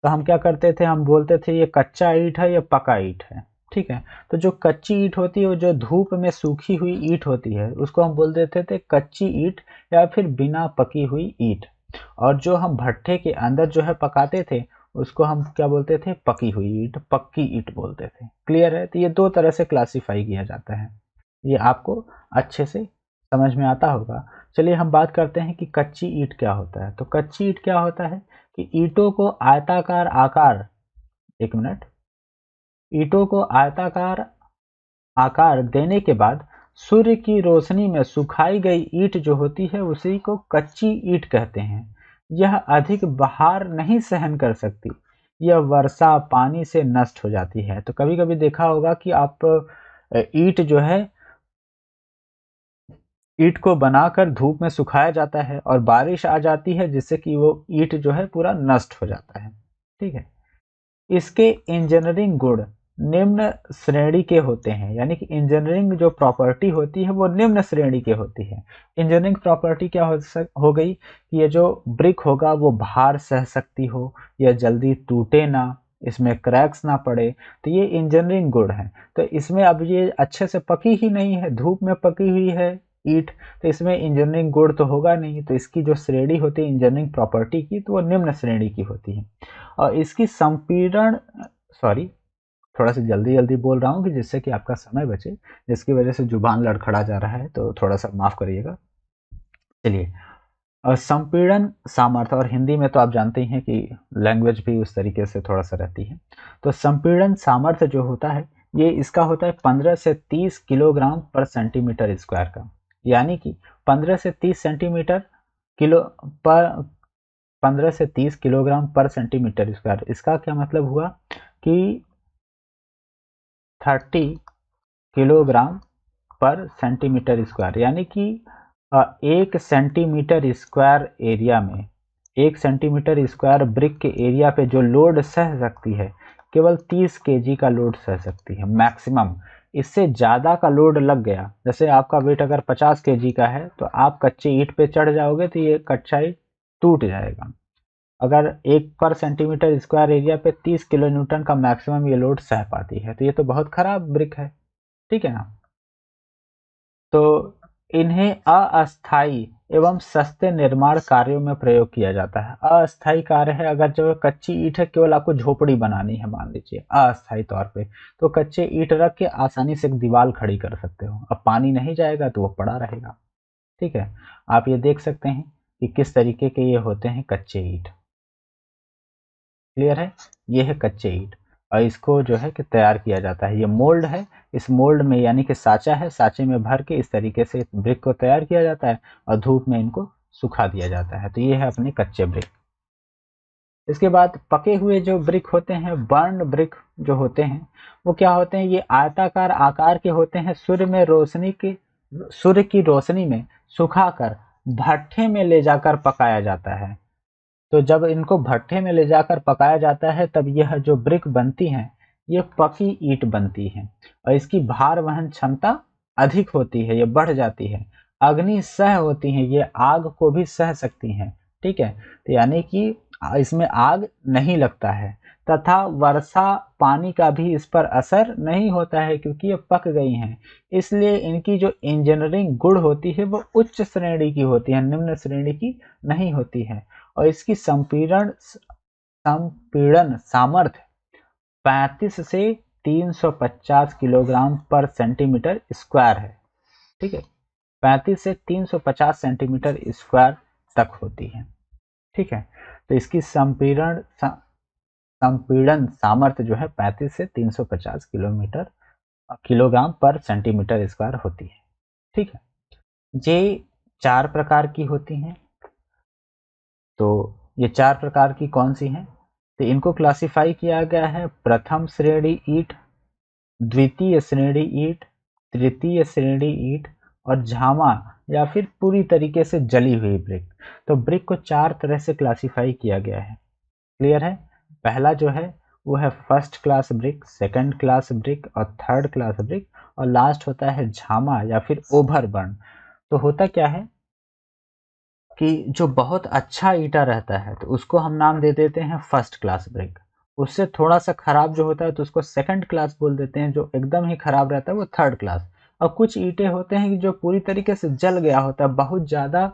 तो हम क्या करते थे, हम बोलते थे ये कच्चा ईंट है या पका ईंट है। ठीक है, तो जो कच्ची ईंट होती है, जो धूप में सूखी हुई ईंट होती है, उसको हम बोल देते थे कच्ची ईंट या फिर बिना पकी हुई ईंट। और जो हम भट्ठे के अंदर जो है पकाते थे, उसको हम क्या बोलते थे, पकी हुई ईंट, पक्की ईंट बोलते थे। क्लियर है, तो ये 2 तरह से क्लासिफाई किया जाता है, ये आपको अच्छे से समझ में आता होगा। चलिए हम बात करते हैं कि कच्ची ईंट क्या होता है। तो कच्ची ईंट क्या होता है कि ईंटों को आयताकार आकार, एक मिनट, ईंटों को आयताकार आकार देने के बाद सूर्य की रोशनी में सुखाई गई ईंट जो होती है उसी को कच्ची ईंट कहते हैं। यह अधिक बहार नहीं सहन कर सकती, यह वर्षा पानी से नष्ट हो जाती है। तो कभी कभी देखा होगा कि आप ईंट जो है, ईंट को बनाकर धूप में सुखाया जाता है और बारिश आ जाती है जिससे कि वो ईंट जो है पूरा नष्ट हो जाता है। ठीक है, इसके इंजीनियरिंग गुण निम्न श्रेणी के होते हैं, यानी कि इंजीनियरिंग जो प्रॉपर्टी होती है वो निम्न श्रेणी के होती है। इंजीनियरिंग प्रॉपर्टी क्या हो गई कि ये जो ब्रिक होगा वो भार सह सकती हो, यह जल्दी टूटे ना, इसमें क्रैक्स ना पड़े। तो ये इंजीनियरिंग गुण है। तो इसमें अब ये अच्छे से पकी ही नहीं है, धूप में पकी हुई है ईंट, तो इसमें इंजीनियरिंग गुण तो होगा नहीं। तो इसकी जो श्रेणी होती है इंजीनियरिंग प्रॉपर्टी की, तो वो निम्न श्रेणी की होती है। और इसकी संपीड़न, सॉरी, थोड़ा सा जल्दी जल्दी बोल रहा हूँ कि जिससे कि आपका समय बचे, जिसकी वजह से जुबान लड़खड़ा जा रहा है, तो थोड़ा सा माफ करिएगा। चलिए, और संपीड़न सामर्थ्य, और हिंदी में तो आप जानते ही हैं कि लैंग्वेज भी उस तरीके से थोड़ा सा रहती है। तो संपीड़न सामर्थ्य जो होता है ये इसका होता है 15 से 30 किलोग्राम पर सेंटीमीटर स्क्वायर का, यानी कि 15 से 30 सेंटीमीटर किलो पर 15 से 30 किलोग्राम पर सेंटीमीटर स्क्वायर। इसका क्या मतलब हुआ कि 30 किलोग्राम पर सेंटीमीटर स्क्वायर, यानी कि 1 सेंटीमीटर स्क्वायर एरिया में 1 सेंटीमीटर स्क्वायर ब्रिक के एरिया पे जो लोड सह सकती है केवल 30 केजी का लोड सह सकती है मैक्सिमम। इससे ज़्यादा का लोड लग गया, जैसे आपका वेट अगर 50 केजी का है तो आप कच्चे ईंट पे चढ़ जाओगे तो ये कच्चा ईंट टूट जाएगा। अगर 1 पर सेंटीमीटर स्क्वायर एरिया पे 30 किलो न्यूटन का मैक्सिमम ये लोड सह पाती है, तो ये तो बहुत खराब ब्रिक है, ठीक है ना। तो इन्हें अस्थायी एवं सस्ते निर्माण कार्यों में प्रयोग किया जाता है। अस्थायी कार्य है, अगर जो कच्ची ईंट है केवल आपको झोपड़ी बनानी है मान लीजिए अस्थायी तौर पे, तो कच्चे ईंट रख के आसानी से एक दीवार खड़ी कर सकते हो। अब पानी नहीं जाएगा तो वो पड़ा रहेगा, ठीक है। आप ये देख सकते हैं कि किस तरीके के ये होते हैं कच्चे ईंट। क्लियर है, ये है कच्चे ईंट और इसको जो है कि तैयार किया जाता है। ये मोल्ड है, इस मोल्ड में यानी कि साँचा है, साँचे में भर के इस तरीके से ब्रिक को तैयार किया जाता है और धूप में इनको सुखा दिया जाता है। तो ये है अपने कच्चे ब्रिक। इसके बाद पके हुए जो ब्रिक होते हैं, बर्न ब्रिक जो होते हैं, वो क्या होते हैं, ये आयताकार आकार के होते हैं। सूर्य की रोशनी में सुखाकर भट्ठे में ले जाकर पकाया जाता है। तो जब इनको भट्ठे में ले जाकर पकाया जाता है तब यह जो ब्रिक बनती हैं ये पकी ईंट बनती हैं और इसकी भार वहन क्षमता अधिक होती है, ये बढ़ जाती है। अग्नि सह होती हैं, ये आग को भी सह सकती हैं, ठीक है। तो यानी कि इसमें आग नहीं लगता है तथा वर्षा पानी का भी इस पर असर नहीं होता है क्योंकि ये पक गई हैं। इसलिए इनकी जो इंजीनियरिंग गुण होती है वो उच्च श्रेणी की होती है, निम्न श्रेणी की नहीं होती है। और इसकी संपीड़न सामर्थ्य 35 से 350 किलोग्राम पर सेंटीमीटर स्क्वायर है, ठीक है। 35 से 350 सेंटीमीटर स्क्वायर तक होती है, ठीक है। तो इसकी संपीड़न सामर्थ्य जो है 35 से 350 किलोग्राम पर सेंटीमीटर स्क्वायर होती है, ठीक है। ये 4 प्रकार की होती हैं। तो ये 4 प्रकार की कौन सी हैं, तो इनको क्लासिफाई किया गया है प्रथम श्रेणी ईंट, द्वितीय श्रेणी ईंट, तृतीय श्रेणी ईंट और झामा या फिर पूरी तरीके से जली हुई ब्रिक। तो ब्रिक को 4 तरह से क्लासिफाई किया गया है, क्लियर है। पहला जो है वो है first class brick, second class brick और थर्ड क्लास ब्रिक और लास्ट होता है झामा या फिर ओवरबर्न। तो होता क्या है कि जो बहुत अच्छा ईटा रहता है तो उसको हम नाम दे देते हैं फर्स्ट क्लास ब्रिक। उससे थोड़ा सा खराब जो होता है तो उसको सेकंड क्लास बोल देते हैं, जो एकदम ही खराब रहता है वो थर्ड क्लास। और कुछ ईंटें होते हैं कि जो पूरी तरीके से जल गया होता है, बहुत ज़्यादा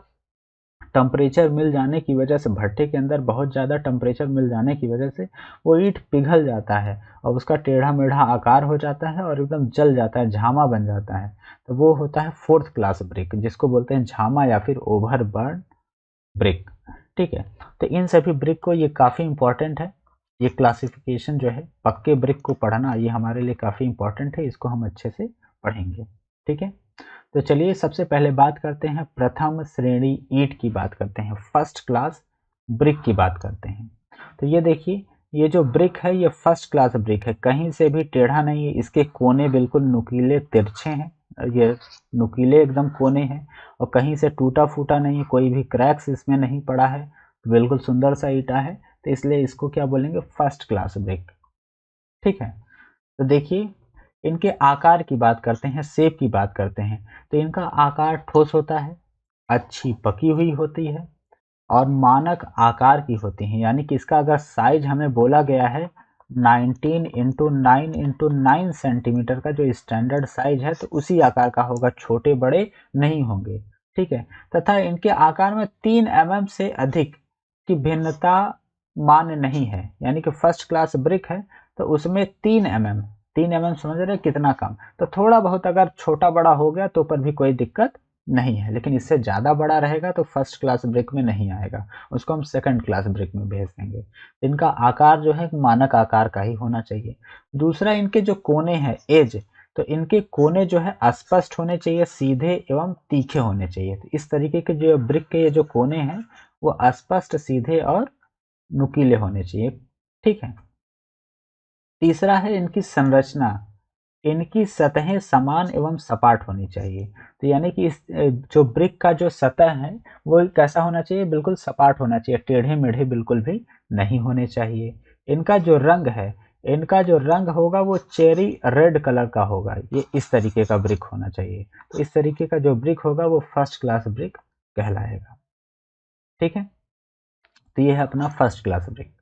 टेम्परेचर मिल जाने की वजह से, भट्टे के अंदर बहुत ज़्यादा टेम्परेचर मिल जाने की वजह से वो ईंट पिघल जाता है और उसका टेढ़ा मेढ़ा आकार हो जाता है और एकदम जल जाता है, झामा बन जाता है। तो वो होता है फोर्थ क्लास ब्रिक, जिसको बोलते हैं झामा या फिर ओवरबर्न ब्रिक, ठीक है। तो इन सभी ब्रिक को, ये काफ़ी इंपॉर्टेंट है, ये क्लासिफिकेशन जो है पक्के ब्रिक को पढ़ना ये हमारे लिए काफ़ी इंपॉर्टेंट है, इसको हम अच्छे से पढ़ेंगे, ठीक है। तो चलिए सबसे पहले बात करते हैं प्रथम श्रेणी ईंट की, बात करते हैं फर्स्ट क्लास ब्रिक की बात करते हैं। तो ये देखिए, ये जो ब्रिक है ये फर्स्ट क्लास ब्रिक है, कहीं से भी टेढ़ा नहीं है, इसके कोने बिल्कुल नुकीले तिरछे हैं, ये नुकीले एकदम कोने हैं और कहीं से टूटा फूटा नहीं है, कोई भी क्रैक्स इसमें नहीं पड़ा है, तो बिल्कुल सुंदर सा ईंटा है। तो इसलिए इसको क्या बोलेंगे, फर्स्ट क्लास ब्रिक, ठीक है। तो देखिए इनके आकार की बात करते हैं, शेप की बात करते हैं। तो इनका आकार ठोस होता है, अच्छी पकी हुई होती है और मानक आकार की होती हैं, यानी कि इसका अगर साइज हमें बोला गया है 19x9x9 सेंटीमीटर का जो स्टैंडर्ड साइज है तो उसी आकार का होगा, छोटे बड़े नहीं होंगे, ठीक है। तथा इनके आकार में 3 mm से अधिक की भिन्नता मान्य नहीं है, यानी कि फर्स्ट क्लास ब्रिक है तो उसमें 3 mm समझ रहे हैं कितना कम, तो थोड़ा बहुत अगर छोटा बड़ा हो गया तो पर भी कोई दिक्कत नहीं है, लेकिन इससे ज़्यादा बड़ा रहेगा तो फर्स्ट क्लास ब्रिक में नहीं आएगा, उसको हम सेकंड क्लास ब्रिक में भेज देंगे। इनका आकार जो है मानक आकार का ही होना चाहिए। दूसरा, इनके जो कोने हैं एज, तो इनके कोने जो है अस्पष्ट होने चाहिए, सीधे एवं तीखे होने चाहिए। तो इस तरीके के जो ब्रिक के ये जो कोने हैं वो अस्पष्ट, सीधे और नुकीले होने चाहिए। ठीक है। तीसरा है इनकी संरचना, इनकी सतहें समान एवं सपाट होनी चाहिए। तो यानी कि इस जो ब्रिक का जो सतह है वो कैसा होना चाहिए, बिल्कुल सपाट होना चाहिए, टेढ़े मेढ़े बिल्कुल भी नहीं होने चाहिए। इनका जो रंग है, इनका जो रंग होगा वो चेरी रेड कलर का होगा, ये इस तरीके का ब्रिक होना चाहिए। तो इस तरीके का जो ब्रिक होगा वो फर्स्ट क्लास ब्रिक कहलाएगा। ठीक है। तो ये है अपना फर्स्ट क्लास ब्रिक।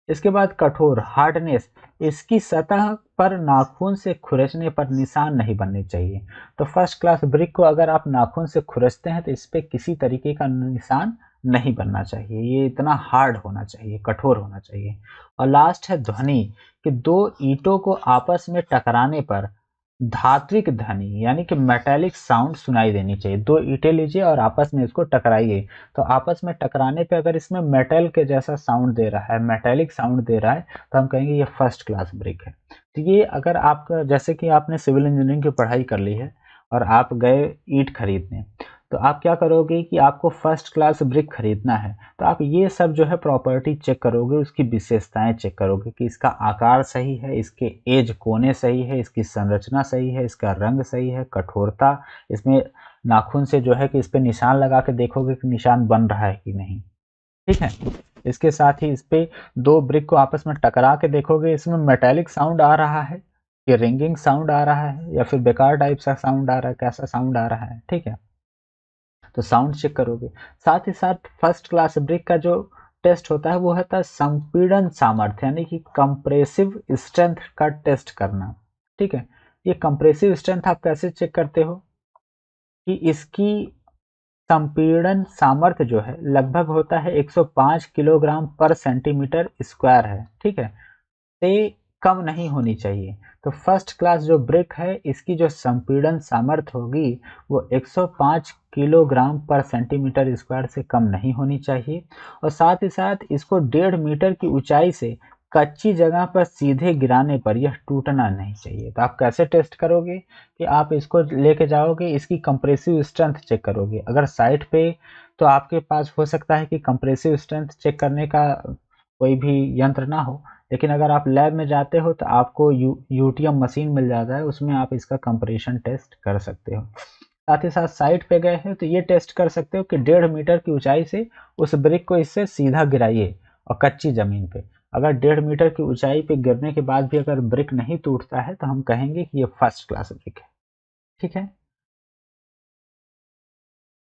इसके बाद कठोर, हार्डनेस, इसकी सतह पर नाखून से खुरचने पर निशान नहीं बनने चाहिए। तो फर्स्ट क्लास ब्रिक को अगर आप नाखून से खुरचते हैं तो इस पे किसी तरीके का निशान नहीं बनना चाहिए, ये इतना हार्ड होना चाहिए, कठोर होना चाहिए। और लास्ट है ध्वनि, कि दो ईंटों को आपस में टकराने पर धात्विक ध्वनि यानी कि मेटेलिक साउंड सुनाई देनी चाहिए। दो ईंटें लीजिए और आपस में इसको टकराइए, तो आपस में टकराने पे अगर इसमें मेटल के जैसा साउंड दे रहा है, मेटेलिक साउंड दे रहा है, तो हम कहेंगे ये फर्स्ट क्लास ब्रिक है। तो ये अगर आपका, जैसे कि आपने सिविल इंजीनियरिंग की पढ़ाई कर ली है और आप गए ईंट खरीदने, तो आप क्या करोगे कि आपको फर्स्ट क्लास ब्रिक खरीदना है, तो आप ये सब जो है प्रॉपर्टी चेक करोगे, उसकी विशेषताएं चेक करोगे कि इसका आकार सही है, इसके एज कोने सही है, इसकी संरचना सही है, इसका रंग सही है, कठोरता, इसमें नाखून से जो है कि इस पे निशान लगा के देखोगे कि निशान बन रहा है कि नहीं। ठीक है। इसके साथ ही इस पे दो ब्रिक को आपस में टकरा के देखोगे, इसमें मेटेलिक साउंड आ रहा है, कि रिंगिंग साउंड आ रहा है, या फिर बेकार टाइप सा साउंड आ रहा है, कैसा साउंड आ रहा है। ठीक है। तो साउंड चेक करोगे। साथ ही साथ फर्स्ट क्लास ब्रिक का जो टेस्ट होता है वो होता है संपीड़न सामर्थ्य, यानी कि कंप्रेसिव स्ट्रेंथ का टेस्ट करना। ठीक है। ये कंप्रेसिव स्ट्रेंथ आप कैसे चेक करते हो, कि इसकी संपीड़न सामर्थ्य जो है लगभग होता है 105 किलोग्राम पर सेंटीमीटर स्क्वायर है। ठीक है। से कम नहीं होनी चाहिए। तो फर्स्ट क्लास जो ब्रिक है इसकी जो संपीड़न सामर्थ्य होगी वो 105 किलोग्राम पर सेंटीमीटर स्क्वायर से कम नहीं होनी चाहिए। और साथ ही साथ इसको 1.5 मीटर की ऊंचाई से कच्ची जगह पर सीधे गिराने पर यह टूटना नहीं चाहिए। तो आप कैसे टेस्ट करोगे, कि आप इसको लेके जाओगे, इसकी कंप्रेसिव स्ट्रेंथ चेक करोगे। अगर साइट पे तो आपके पास हो सकता है कि कंप्रेसिव स्ट्रेंथ चेक करने का कोई भी यंत्र ना हो, लेकिन अगर आप लैब में जाते हो तो आपको यूटीएम मशीन मिल जाता है, उसमें आप इसका कंप्रेशन टेस्ट कर सकते हो। साथ ही साथ साइट पे गए हैं तो ये टेस्ट कर सकते हो कि 1.5 मीटर की ऊंचाई से उस ब्रिक को इससे सीधा गिराइए, और कच्ची जमीन पे अगर 1.5 मीटर की ऊंचाई पे गिरने के बाद भी अगर ब्रिक नहीं टूटता है तो हम कहेंगे कि ये फर्स्ट क्लास ब्रिक है। ठीक है।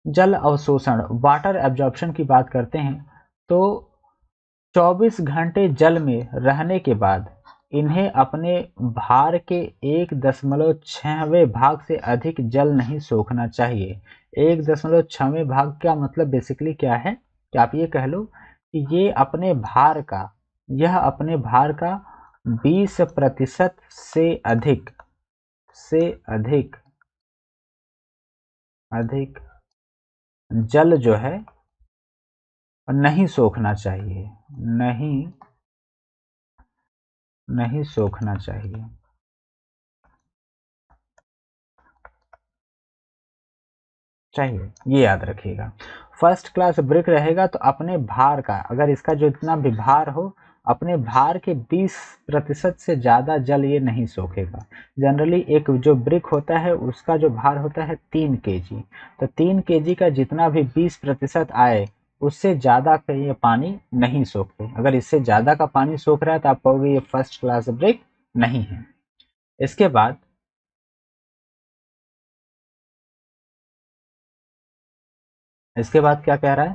जल अवशोषण, वाटर एब्जॉर्प्शन की बात करते हैं, तो 24 घंटे जल में रहने के बाद इन्हें अपने भार के 1.6वें भाग से अधिक जल नहीं सोखना चाहिए। 1.6वें भाग का मतलब बेसिकली क्या है, कि आप ये कह लो कि यह अपने भार का 20% से अधिक जल जो है नहीं सोखना चाहिए, नहीं नहीं सोखना चाहिए। चाहिए, ये याद रखिएगा। फर्स्ट क्लास ब्रिक रहेगा तो अपने भार का, अगर इसका जो इतना भी भार हो, अपने भार के 20% से ज़्यादा जल ये नहीं सोखेगा। जनरली एक जो ब्रिक होता है उसका जो भार होता है 3 kg, तो 3 kg का जितना भी 20% आए उससे ज़्यादा का ये पानी नहीं सोखे। अगर इससे ज़्यादा का पानी सोख रहा है तो आप कहोगे ये फर्स्ट क्लास ब्रिक नहीं है। इसके बाद क्या कह रहा है,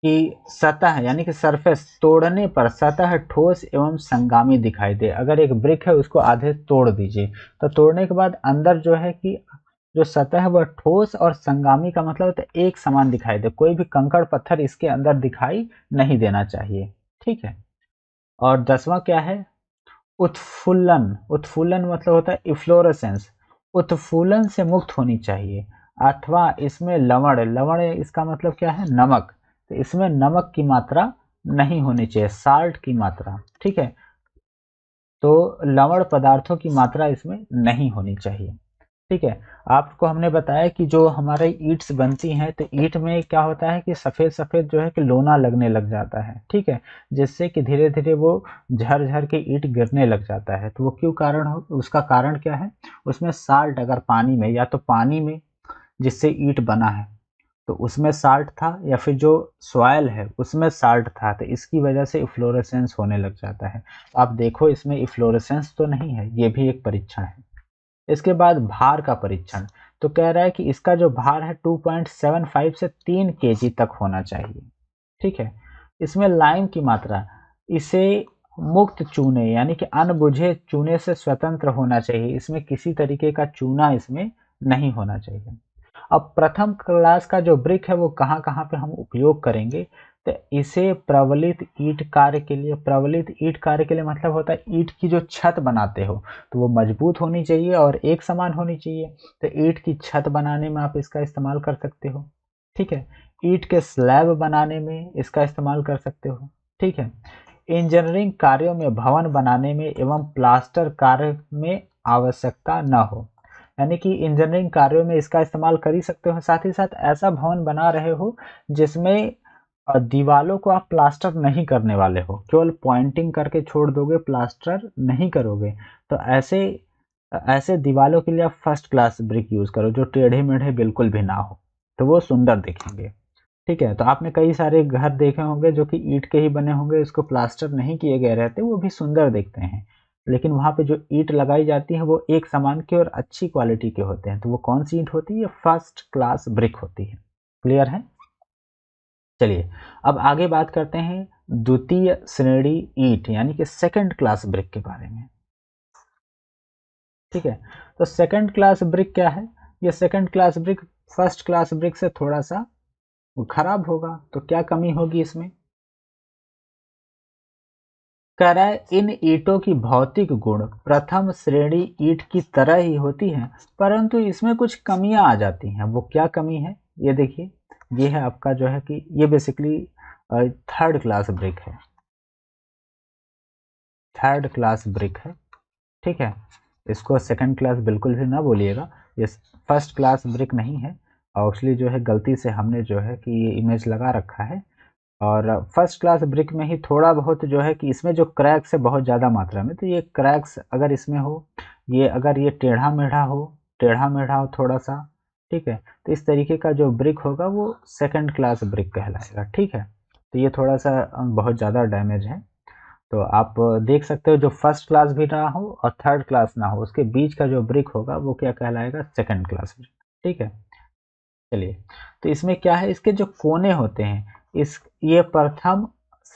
कि सतह यानी कि सरफेस तोड़ने पर सतह ठोस एवं संगामी दिखाई दे। अगर एक ब्रिक है उसको आधे तोड़ दीजिए, तो तोड़ने के बाद अंदर जो है कि जो सतह है वह ठोस और संगामी का मतलब होता है एक समान दिखाई दे, कोई भी कंकड़ पत्थर इसके अंदर दिखाई नहीं देना चाहिए। ठीक है। और 10वां क्या है, उत्फुल्लन। उत्फुल्लन मतलब होता है इफ्लोरेसेंस, उत्फूलन से मुक्त होनी चाहिए, अथवा इसमें लवण, लवण इसका मतलब क्या है, नमक, तो इसमें नमक की मात्रा नहीं होनी चाहिए, साल्ट की मात्रा, ठीक है। तो लवण पदार्थों की मात्रा इसमें नहीं होनी चाहिए, ठीक है। आपको हमने बताया कि जो हमारे ईंट्स बनती हैं, तो ईंट में क्या होता है कि सफ़ेद सफ़ेद जो है कि लोना लगने लग जाता है, ठीक है, जिससे कि धीरे धीरे वो झर झर के ईंट गिरने लग जाता है। तो वो क्यों कारण हो, उसका कारण क्या है, उसमें साल्ट अगर पानी में, या तो पानी में जिससे ईंट बना है तो उसमें साल्ट था, या फिर जो सॉइल है उसमें साल्ट था, तो इसकी वजह से इफ्लोरेसेंस होने लग जाता है। तो आप देखो इसमें इफ्लोरेसेंस तो नहीं है, ये भी एक परीक्षण है। इसके बाद भार का परीक्षण, तो कह रहा है कि इसका जो भार है 2.75 से 3 केजी तक होना चाहिए, ठीक है। इसमें लाइम की मात्रा, इसे मुक्त चूने यानी कि अनबुझे चूने से स्वतंत्र होना चाहिए, इसमें किसी तरीके का चूना इसमें नहीं होना चाहिए। अब प्रथम क्लास का जो ब्रिक है वो कहाँ-कहाँ पे हम उपयोग करेंगे, तो इसे प्रबलित ईंट कार्य के लिए, प्रबलित ईंट कार्य के लिए मतलब होता है ईंट की जो छत बनाते हो तो वो मजबूत होनी चाहिए और एक समान होनी चाहिए, तो ईंट की छत बनाने में आप इसका इस्तेमाल कर सकते हो, ठीक है। ईंट के स्लैब बनाने में इसका इस्तेमाल कर सकते हो, ठीक है। इंजीनियरिंग कार्यों में, भवन बनाने में एवं प्लास्टर कार्य में आवश्यकता न हो, यानी कि इंजीनियरिंग कार्यों में इसका इस्तेमाल कर ही सकते हो। साथ ही साथ ऐसा भवन बना रहे हो जिसमें दीवालों को आप प्लास्टर नहीं करने वाले हो, केवल पॉइंटिंग करके छोड़ दोगे, प्लास्टर नहीं करोगे, तो ऐसे दीवालों के लिए आप फर्स्ट क्लास ब्रिक यूज़ करो जो टेढ़े-मेढ़े बिल्कुल भी ना हो, तो वो सुंदर दिखेंगे, ठीक है। तो आपने कई सारे घर देखे होंगे जो कि ईंट के ही बने होंगे, इसको प्लास्टर नहीं किए गए रहते, वो भी सुंदर दिखते हैं। लेकिन वहाँ पे जो ईंट लगाई जाती है वो एक समान के और अच्छी क्वालिटी के होते हैं। तो वो कौन-सी ईंट होती है? फर्स्ट क्लास ब्रिक होती है। क्लियर है? चलिए, अब आगे बात करते हैं द्वितीय श्रेणी ईंट यानी कि सेकंड क्लास ब्रिक के बारे में। ठीक है? तो सेकंड क्लास ब्रिक क्या है? ये second class brick first class brick से थोड़ा-सा खराब होगा। तो क्या कमी होगी इसमें? कह रहा है इन ईंटों की भौतिक गुण प्रथम श्रेणी ईंट की तरह ही होती हैं, परंतु इसमें कुछ कमियां आ जाती हैं। वो क्या कमी है, ये देखिए। ये है आपका जो है कि ये बेसिकली थर्ड क्लास ब्रिक है, थर्ड क्लास ब्रिक है, ठीक है। इसको सेकंड क्लास बिल्कुल भी ना बोलिएगा, ये फर्स्ट क्लास ब्रिक नहीं है। एक्चुअली जो है गलती से हमने जो है कि ये इमेज लगा रखा है, और फर्स्ट क्लास ब्रिक में ही थोड़ा बहुत जो है कि इसमें जो क्रैक्स है बहुत ज़्यादा मात्रा में, तो ये क्रैक्स अगर इसमें हो, ये अगर ये टेढ़ा-मेढ़ा हो थोड़ा-सा, ठीक है? तो इस तरीके का जो ब्रिक होगा वो सेकंड क्लास ब्रिक कहलाएगा, ठीक है? तो ये थोड़ा-सा बहुत ज़्यादा डैमेज है। तो आप देख सकते हो जो फर्स्ट क्लास भी ना हो और थर्ड क्लास ना हो, उसके बीच का जो ब्रिक होगा वो क्या कहलाएगा? सेकंड क्लास ब्रिक, ठीक है? चलिए, तो इसमें क्या है, इसके जो कोने होते हैं, इस ये प्रथम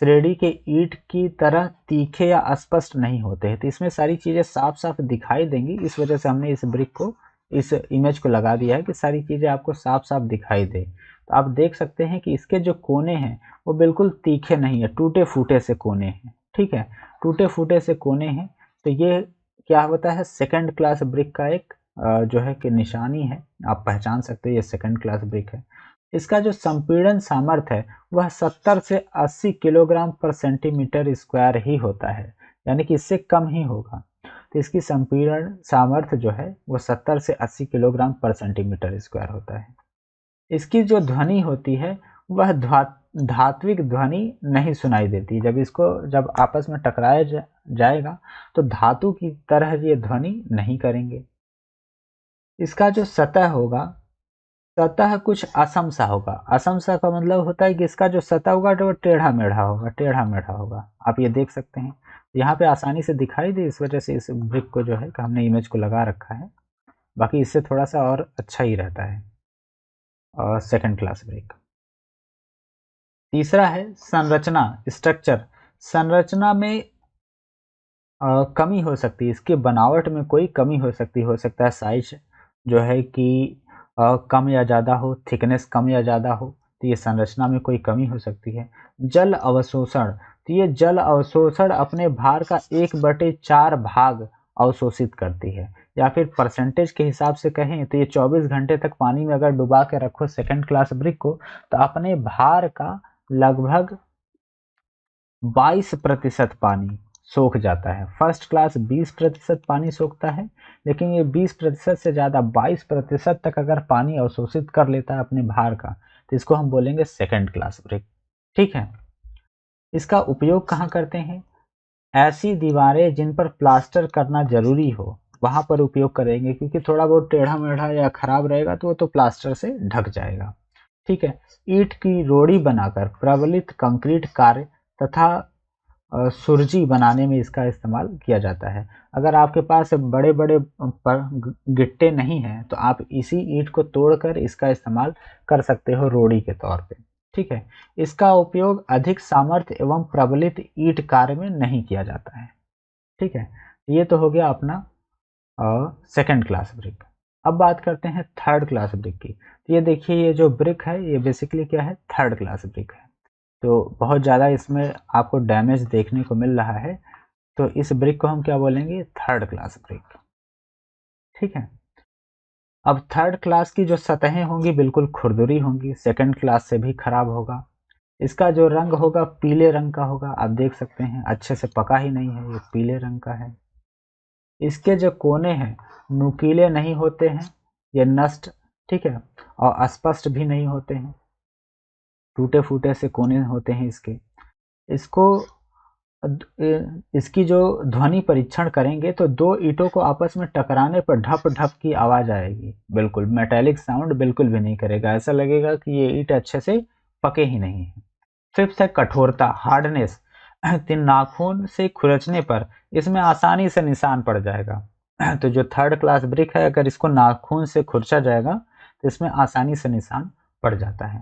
श्रेणी के ईंट की तरह तीखे या अस्पष्ट नहीं होते हैं, तो इसमें सारी चीज़ें साफ-साफ दिखाई देंगी। इस वजह से हमने इस ब्रिक को, इस इमेज को लगा दिया है कि सारी चीज़ें आपको साफ-साफ दिखाई दें। तो आप देख सकते हैं कि इसके जो कोने हैं, वो बिल्कुल तीखे नहीं है, टूटे-फूटे से कोने हैं, ठीक है? टूटे-फूटे से कोने हैं, तो ये क्या होता है, सेकंड क्लास ब्रिक का एक जो है कि निशानी है, आप पहचान सकते हो ये सेकंड क्लास ब्रिक है। इसका जो संपीड़न सामर्थ्य है वह 70 से 80 किलोग्राम पर सेंटीमीटर स्क्वायर ही होता है, यानी कि इससे कम ही होगा। तो इसकी संपीड़न सामर्थ्य जो है वो 70 से 80 किलोग्राम पर सेंटीमीटर स्क्वायर होता है। इसकी जो ध्वनि होती है वह धात्विक ध्वनि नहीं सुनाई देती। जब आपस में टकराया जाएगा तो धातु की तरह ये ध्वनि नहीं करेंगे। इसका जो सतह होगा, सतह कुछ असम सा होगा। असम सा का मतलब होता है कि इसका जो सतह होगा तो वो टेढ़ा-मेढ़ा होगा, टेढ़ा-मेढ़ा होगा। आप ये देख सकते हैं। यहाँ पे आसानी से दिखाई दे, इस वजह से इस ब्रिक को जो है कि हमने इमेज को लगा रखा है। बाकी इससे थोड़ा-सा और अच्छा ही रहता है सेकंड क्लास ब्रिक। तीसरा है संरचना, स्ट्रक्चर। संरचना में कमी हो सकती है, इसकी बनावट में कोई कमी हो सकता है साइज़ जो है कि कम या ज़्यादा हो, थिकनेस कम या ज़्यादा हो, तो ये संरचना में कोई कमी हो सकती है। जल अवशोषण, तो ये जल अवशोषण अपने भार का 1/4 भाग अवशोषित करती है, या फिर परसेंटेज के हिसाब से कहें तो ये 24 घंटे तक पानी में अगर डुबा के रखो सेकंड क्लास ब्रिक को, तो अपने भार का लगभग 22% पानी सोख जाता है। फर्स्ट क्लास 20% पानी सोखता है, लेकिन ये 20% से ज़्यादा 22% तक अगर पानी अवशोषित कर लेता है अपने भार का, तो इसको हम बोलेंगे सेकंड क्लास ब्रिक। ठीक है, इसका उपयोग कहाँ करते हैं? ऐसी दीवारें जिन पर प्लास्टर करना जरूरी हो वहां पर उपयोग करेंगे, क्योंकि थोड़ा बहुत टेढ़ा मेढ़ा या खराब रहेगा तो वो तो प्लास्टर से ढक जाएगा। ठीक है, ईंट की रोड़ी बनाकर प्रबलित कंक्रीट कार्य तथा सुरजी बनाने में इसका इस्तेमाल किया जाता है। अगर आपके पास बड़े बड़े गिट्टे नहीं हैं तो आप इसी ईंट को तोड़कर इसका इस्तेमाल कर सकते हो रोड़ी के तौर पे। ठीक है, इसका उपयोग अधिक सामर्थ्य एवं प्रबलित ईंट कार्य में नहीं किया जाता है। ठीक है, ये तो हो गया अपना सेकंड क्लास ब्रिक। अब बात करते हैं थर्ड क्लास ब्रिक की। तो ये देखिए, ये जो ब्रिक है ये बेसिकली क्या है? थर्ड क्लास ब्रिक है। तो बहुत ज़्यादा इसमें आपको डैमेज देखने को मिल रहा है, तो इस ब्रिक को हम क्या बोलेंगे? Third class brick. ठीक है, अब थर्ड क्लास की जो सतहें होंगी बिल्कुल खुरदुरी होंगी, सेकंड क्लास से भी खराब होगा। इसका जो रंग होगा पीले रंग का होगा, आप देख सकते हैं अच्छे से पका ही नहीं है, ये पीले रंग का है। इसके जो कोने हैं नुकीले नहीं होते हैं, ये नष्ट, ठीक है, और अस्पष्ट भी नहीं होते हैं, टूटे फूटे से कोने होते हैं इसके। इसको इसकी जो ध्वनि परीक्षण करेंगे तो दो ईंटों को आपस में टकराने पर ढप ढप की आवाज आएगी, बिल्कुल मेटेलिक साउंड बिल्कुल भी नहीं करेगा, ऐसा लगेगा कि ये ईंट अच्छे से पके ही नहीं है। फिफ्थ है कठोरता, हार्डनेस। नाखून से खुरचने पर इसमें आसानी से निशान पड़ जाएगा। तो जो थर्ड क्लास ब्रिक है अगर इसको नाखून से खुरचा जाएगा तो इसमें आसानी से निशान पड़ जाता है।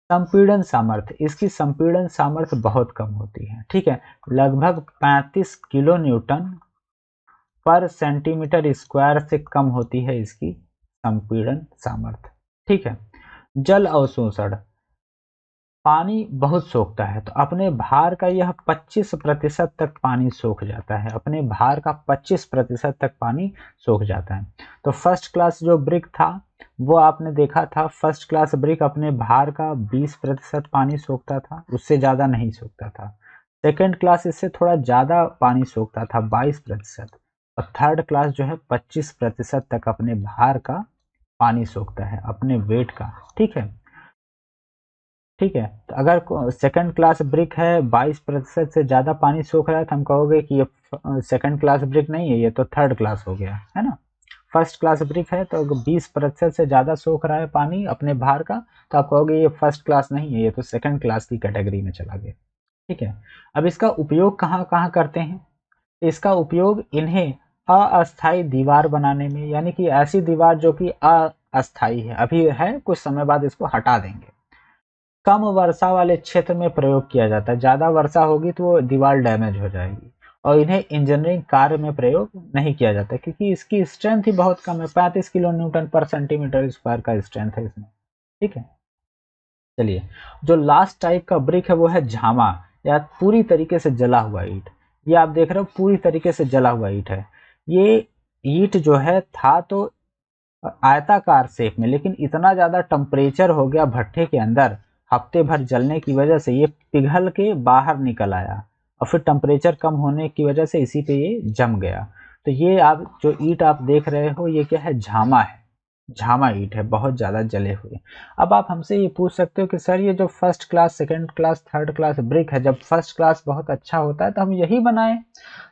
संपीड़न सामर्थ्य, इसकी संपीड़न सामर्थ्य बहुत कम होती है। ठीक है, लगभग 35 किलो न्यूटन पर सेंटीमीटर स्क्वायर से कम होती है इसकी संपीड़न सामर्थ्य। ठीक है, जल अवशोषण, पानी बहुत सोखता है, तो अपने भार का यह 25% तक पानी सोख जाता है, अपने भार का 25% तक पानी सोख जाता है। तो फर्स्ट क्लास जो ब्रिक था वो आपने देखा था, फर्स्ट क्लास ब्रिक अपने भार का 20% पानी सोखता था, उससे ज़्यादा नहीं सोखता था। सेकेंड क्लास इससे थोड़ा ज़्यादा पानी सोखता था 22%, और थर्ड क्लास जो है 25% तक अपने भार का पानी सोखता है, अपने वेट का। ठीक है, ठीक है, तो अगर सेकंड क्लास ब्रिक है 22% से ज़्यादा पानी सोख रहा है तो हम कहोगे कि ये सेकंड क्लास ब्रिक नहीं है, ये तो थर्ड क्लास हो गया, है ना। फर्स्ट क्लास ब्रिक है तो अगर 20% से ज़्यादा सोख रहा है पानी अपने भार का, तो आप कहोगे ये फर्स्ट क्लास नहीं है, ये तो सेकंड क्लास की कैटेगरी में चला गया। ठीक है, अब इसका उपयोग कहाँ कहाँ करते हैं? इसका उपयोग इन्हें अस्थायी दीवार बनाने में, यानी कि ऐसी दीवार जो कि अस्थायी है, अभी है कुछ समय बाद इसको हटा देंगे। कम वर्षा वाले क्षेत्र में प्रयोग किया जाता है, ज़्यादा वर्षा होगी तो वो दीवार डैमेज हो जाएगी, और इन्हें इंजीनियरिंग कार्य में प्रयोग नहीं किया जाता क्योंकि इसकी स्ट्रेंथ ही बहुत कम है, 35 किलो न्यूटन पर सेंटीमीटर स्क्वायर का स्ट्रेंथ है इसमें। ठीक है, चलिए, जो लास्ट टाइप का ब्रिक है वो है झामा, या पूरी तरीके से जला हुआ ईंट। ये आप देख रहे हो पूरी तरीके से जला हुआ ईंट है। ये ईंट जो है था तो आयताकार शेप में, लेकिन इतना ज़्यादा टेम्परेचर हो गया भट्ठे के अंदर हफ्ते भर जलने की वजह से ये पिघल के बाहर निकल आया, और फिर टेम्परेचर कम होने की वजह से इसी पे ये जम गया। तो ये आप जो ईंट आप देख रहे हो ये क्या है? झामा है, झामा ईंट है, बहुत ज़्यादा जले हुए। अब आप हमसे ये पूछ सकते हो कि सर ये जो first class second class third class brick है, जब फर्स्ट क्लास बहुत अच्छा होता है तो हम यही बनाएं,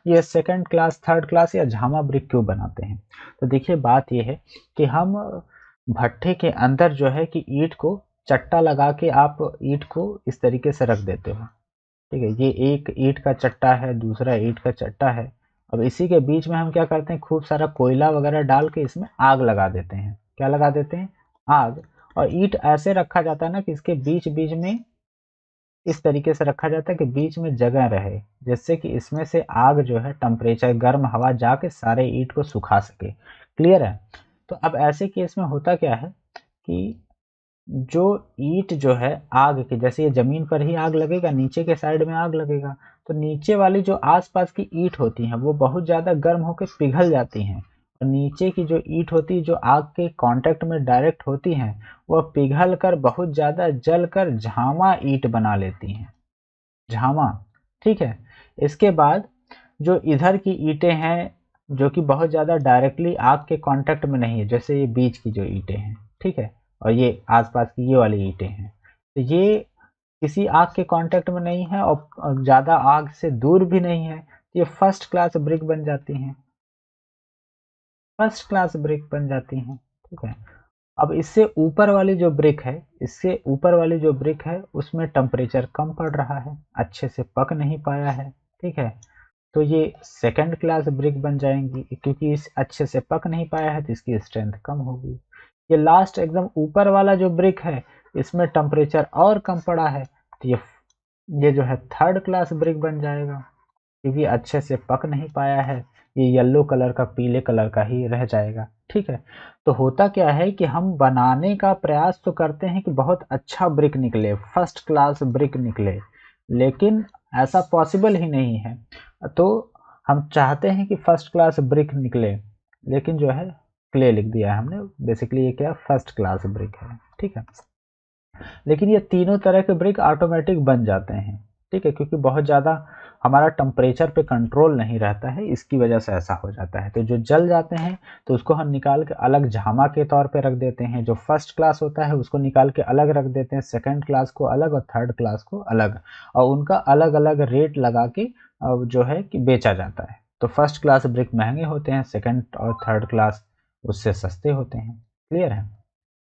ये सेकंड क्लास थर्ड क्लास या झामा ब्रिक क्यों बनाते हैं? तो देखिए, बात ये है कि हम भट्ठे के अंदर जो है कि ईंट को चट्टा लगा के आप ईंट को इस तरीके से रख देते हो। ठीक है, ये एक ईंट का चट्टा है, दूसरा ईंट का चट्टा है। अब इसी के बीच में हम क्या करते हैं, खूब सारा कोयला वगैरह डाल के इसमें आग लगा देते हैं। क्या लगा देते हैं? आग। और ईंट ऐसे रखा जाता है ना कि इसके बीच बीच में इस तरीके से रखा जाता है कि बीच में जगह रहे, जिससे कि इसमें से आग जो है टेम्परेचर गर्म हवा जाके सारे ईंट को सुखा सके। क्लियर है? तो अब ऐसे केस में होता क्या है कि जो ईंट जो है आग की, जैसे ये जमीन पर ही आग लगेगा, नीचे के साइड में आग लगेगा, तो नीचे वाली जो आसपास की ईंट होती हैं वो बहुत ज़्यादा गर्म होकर पिघल जाती हैं, नीचे की जो ईंट होती है जो आग के कांटेक्ट में डायरेक्ट होती हैं वह पिघल कर बहुत ज़्यादा जल कर झामा ईंट बना लेती हैं, झामा। ठीक है, इसके बाद जो इधर की ईंटें हैं जो कि बहुत ज़्यादा डायरेक्टली आग के कांटेक्ट में नहीं है, जैसे ये बीच की जो ईंटें हैं, ठीक है, और ये आसपास की ये वाली ईंटें हैं, तो ये किसी आग के कांटेक्ट में नहीं है और ज़्यादा आग से दूर भी नहीं है, ये फर्स्ट क्लास ब्रिक बन जाती हैं, फर्स्ट क्लास ब्रिक बन जाती हैं। ठीक है, अब इससे ऊपर वाली जो ब्रिक है, इससे ऊपर वाली जो ब्रिक है उसमें टेम्परेचर कम पड़ रहा है, अच्छे से पक नहीं पाया है। ठीक है, तो ये सेकंड क्लास ब्रिक बन जाएंगी, क्योंकि इस अच्छे से पक नहीं पाया है तो इसकी स्ट्रेंथ कम होगी। ये लास्ट एकदम ऊपर वाला जो ब्रिक है इसमें टेम्परेचर और कम पड़ा है, तो ये जो है थर्ड क्लास ब्रिक बन जाएगा, क्योंकि अच्छे से पक नहीं पाया है, ये येलो कलर का पीले कलर का ही रह जाएगा। ठीक है, तो होता क्या है कि हम बनाने का प्रयास तो करते हैं कि बहुत अच्छा ब्रिक निकले, फर्स्ट क्लास ब्रिक निकले, लेकिन ऐसा पॉसिबल ही नहीं है। तो हम चाहते हैं कि फर्स्ट क्लास ब्रिक निकले, लेकिन जो है क्ले लिख दिया है हमने, बेसिकली ये क्या फर्स्ट क्लास ब्रिक है। ठीक है, लेकिन ये तीनों तरह के ब्रिक ऑटोमेटिक बन जाते हैं। ठीक है, क्योंकि बहुत ज़्यादा हमारा टेम्परेचर पे कंट्रोल नहीं रहता है, इसकी वजह से ऐसा हो जाता है। तो जो जल जाते हैं तो उसको हम निकाल के अलग झामा के तौर पे रख देते हैं, जो फर्स्ट क्लास होता है उसको निकाल के अलग रख देते हैं, सेकंड क्लास को अलग और थर्ड क्लास को अलग, और उनका अलग अलग रेट लगा के जो है कि बेचा जाता है। तो फर्स्ट क्लास ब्रिक महंगे होते हैं, सेकेंड और थर्ड क्लास उससे सस्ते होते हैं। क्लियर है,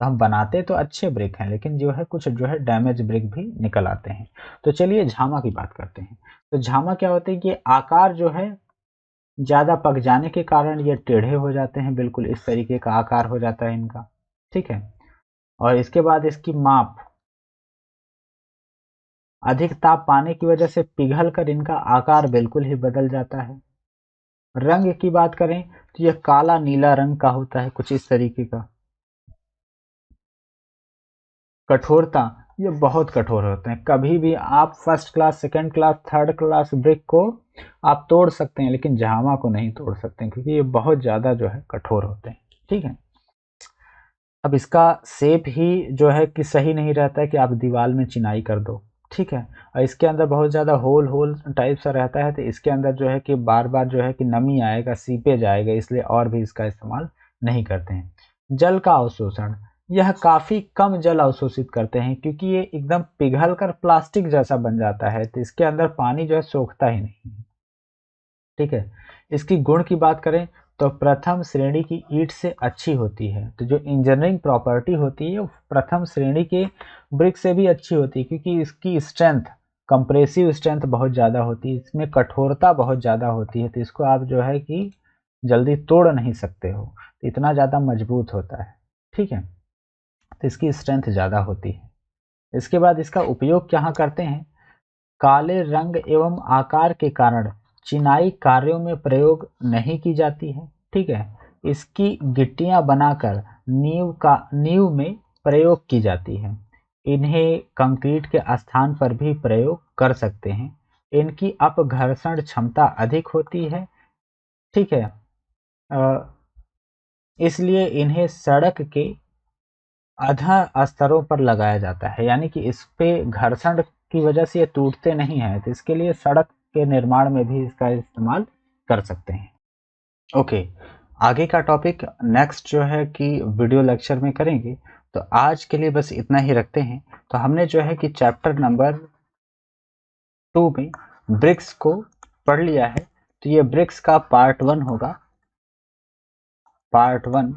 तो हम बनाते तो अच्छे ब्रिक हैं, लेकिन जो है कुछ जो है डैमेज ब्रिक भी निकल आते हैं। तो चलिए झामा की बात करते हैं। तो झामा क्या होते हैं कि आकार जो है ज़्यादा पक जाने के कारण ये टेढ़े हो जाते हैं, बिल्कुल इस तरीके का आकार हो जाता है इनका। ठीक है, और इसके बाद इसकी माप, अधिक ताप पाने की वजह से पिघल कर इनका आकार बिल्कुल ही बदल जाता है। रंग की बात करें तो यह काला नीला रंग का होता है, कुछ इस तरीके का। कठोरता, ये बहुत कठोर होते हैं, कभी भी आप first class second class third class brick को आप तोड़ सकते हैं, लेकिन जामा को नहीं तोड़ सकते हैं, क्योंकि ये बहुत ज़्यादा जो है कठोर होते हैं। ठीक है, अब इसका शेप ही जो है कि सही नहीं रहता है कि आप दीवार में चिनाई कर दो। ठीक है, और इसके अंदर बहुत ज़्यादा होल होल टाइप सा रहता है, तो इसके अंदर जो है कि बार बार जो है कि नमी आएगा, सीपेज आएगा, इसलिए और भी इसका इस्तेमाल नहीं करते हैं। जल का अवशोषण, यह काफ़ी कम जल अवशोषित करते हैं, क्योंकि ये एकदम पिघल कर प्लास्टिक जैसा बन जाता है, तो इसके अंदर पानी जो है सोखता ही नहीं है। ठीक है, इसकी गुण की बात करें तो प्रथम श्रेणी की ईंट से अच्छी होती है। तो जो इंजीनियरिंग प्रॉपर्टी होती है वो प्रथम श्रेणी के ब्रिक से भी अच्छी होती है, क्योंकि इसकी स्ट्रेंथ, कंप्रेसिव स्ट्रेंथ बहुत ज़्यादा होती है, इसमें कठोरता बहुत ज़्यादा होती है, तो इसको आप जो है कि जल्दी तोड़ नहीं सकते हो, तो इतना ज़्यादा मजबूत होता है। ठीक है, तो इसकी स्ट्रेंथ ज़्यादा होती है। इसके बाद इसका उपयोग कहाँ करते हैं? काले रंग एवं आकार के कारण चिनाई कार्यों में प्रयोग नहीं की जाती है। ठीक है, इसकी गिट्टियां बनाकर नींव में प्रयोग की जाती है। इन्हें कंक्रीट के स्थान पर भी प्रयोग कर सकते हैं। इनकी अपघर्षण क्षमता अधिक होती है। ठीक है, इसलिए इन्हें सड़क के आधा स्तरों पर लगाया जाता है, यानी कि इस पे घर्षण की वजह से ये टूटते नहीं हैं, तो इसके लिए सड़क के निर्माण में भी इसका इस्तेमाल कर सकते हैं। ओके, आगे का टॉपिक नेक्स्ट जो है कि वीडियो लेक्चर में करेंगे, तो आज के लिए बस इतना ही रखते हैं। तो हमने जो है कि चैप्टर नंबर 2 में ब्रिक्स को पढ़ लिया है, तो ये ब्रिक्स का पार्ट 1 होगा, पार्ट 1,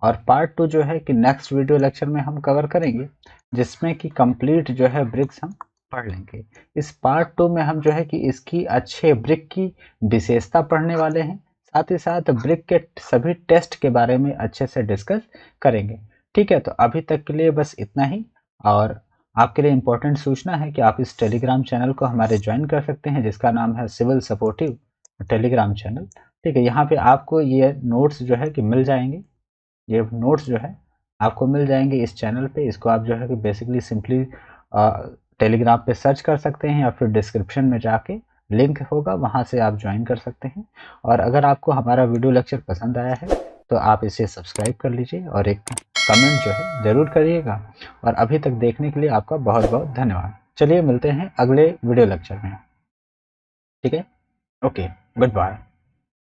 और पार्ट 2 जो है कि नेक्स्ट वीडियो लेक्चर में हम कवर करेंगे, जिसमें कि कंप्लीट जो है ब्रिक्स हम पढ़ लेंगे। इस पार्ट 2 में हम जो है कि इसकी अच्छे ब्रिक की विशेषता पढ़ने वाले हैं, साथ ही साथ ब्रिक के सभी टेस्ट के बारे में अच्छे से डिस्कस करेंगे। ठीक है, तो अभी तक के लिए बस इतना ही, और आपके लिए इम्पोर्टेंट सूचना है कि आप इस टेलीग्राम चैनल को हमारे ज्वाइन कर सकते हैं, जिसका नाम है सिविल सपोर्टिव टेलीग्राम चैनल। ठीक है, यहाँ पे आपको ये नोट्स जो है कि मिल जाएंगे, ये नोट्स जो है आपको मिल जाएंगे इस चैनल पे। इसको आप जो है कि बेसिकली सिंपली टेलीग्राम पे सर्च कर सकते हैं, या फिर डिस्क्रिप्शन में जाके लिंक होगा, वहाँ से आप ज्वाइन कर सकते हैं। और अगर आपको हमारा वीडियो लेक्चर पसंद आया है तो आप इसे सब्सक्राइब कर लीजिए और एक कमेंट जो है ज़रूर करिएगा। और अभी तक देखने के लिए आपका बहुत बहुत धन्यवाद। चलिए मिलते हैं अगले वीडियो लेक्चर में। ठीक है, ओके, गुड बाय।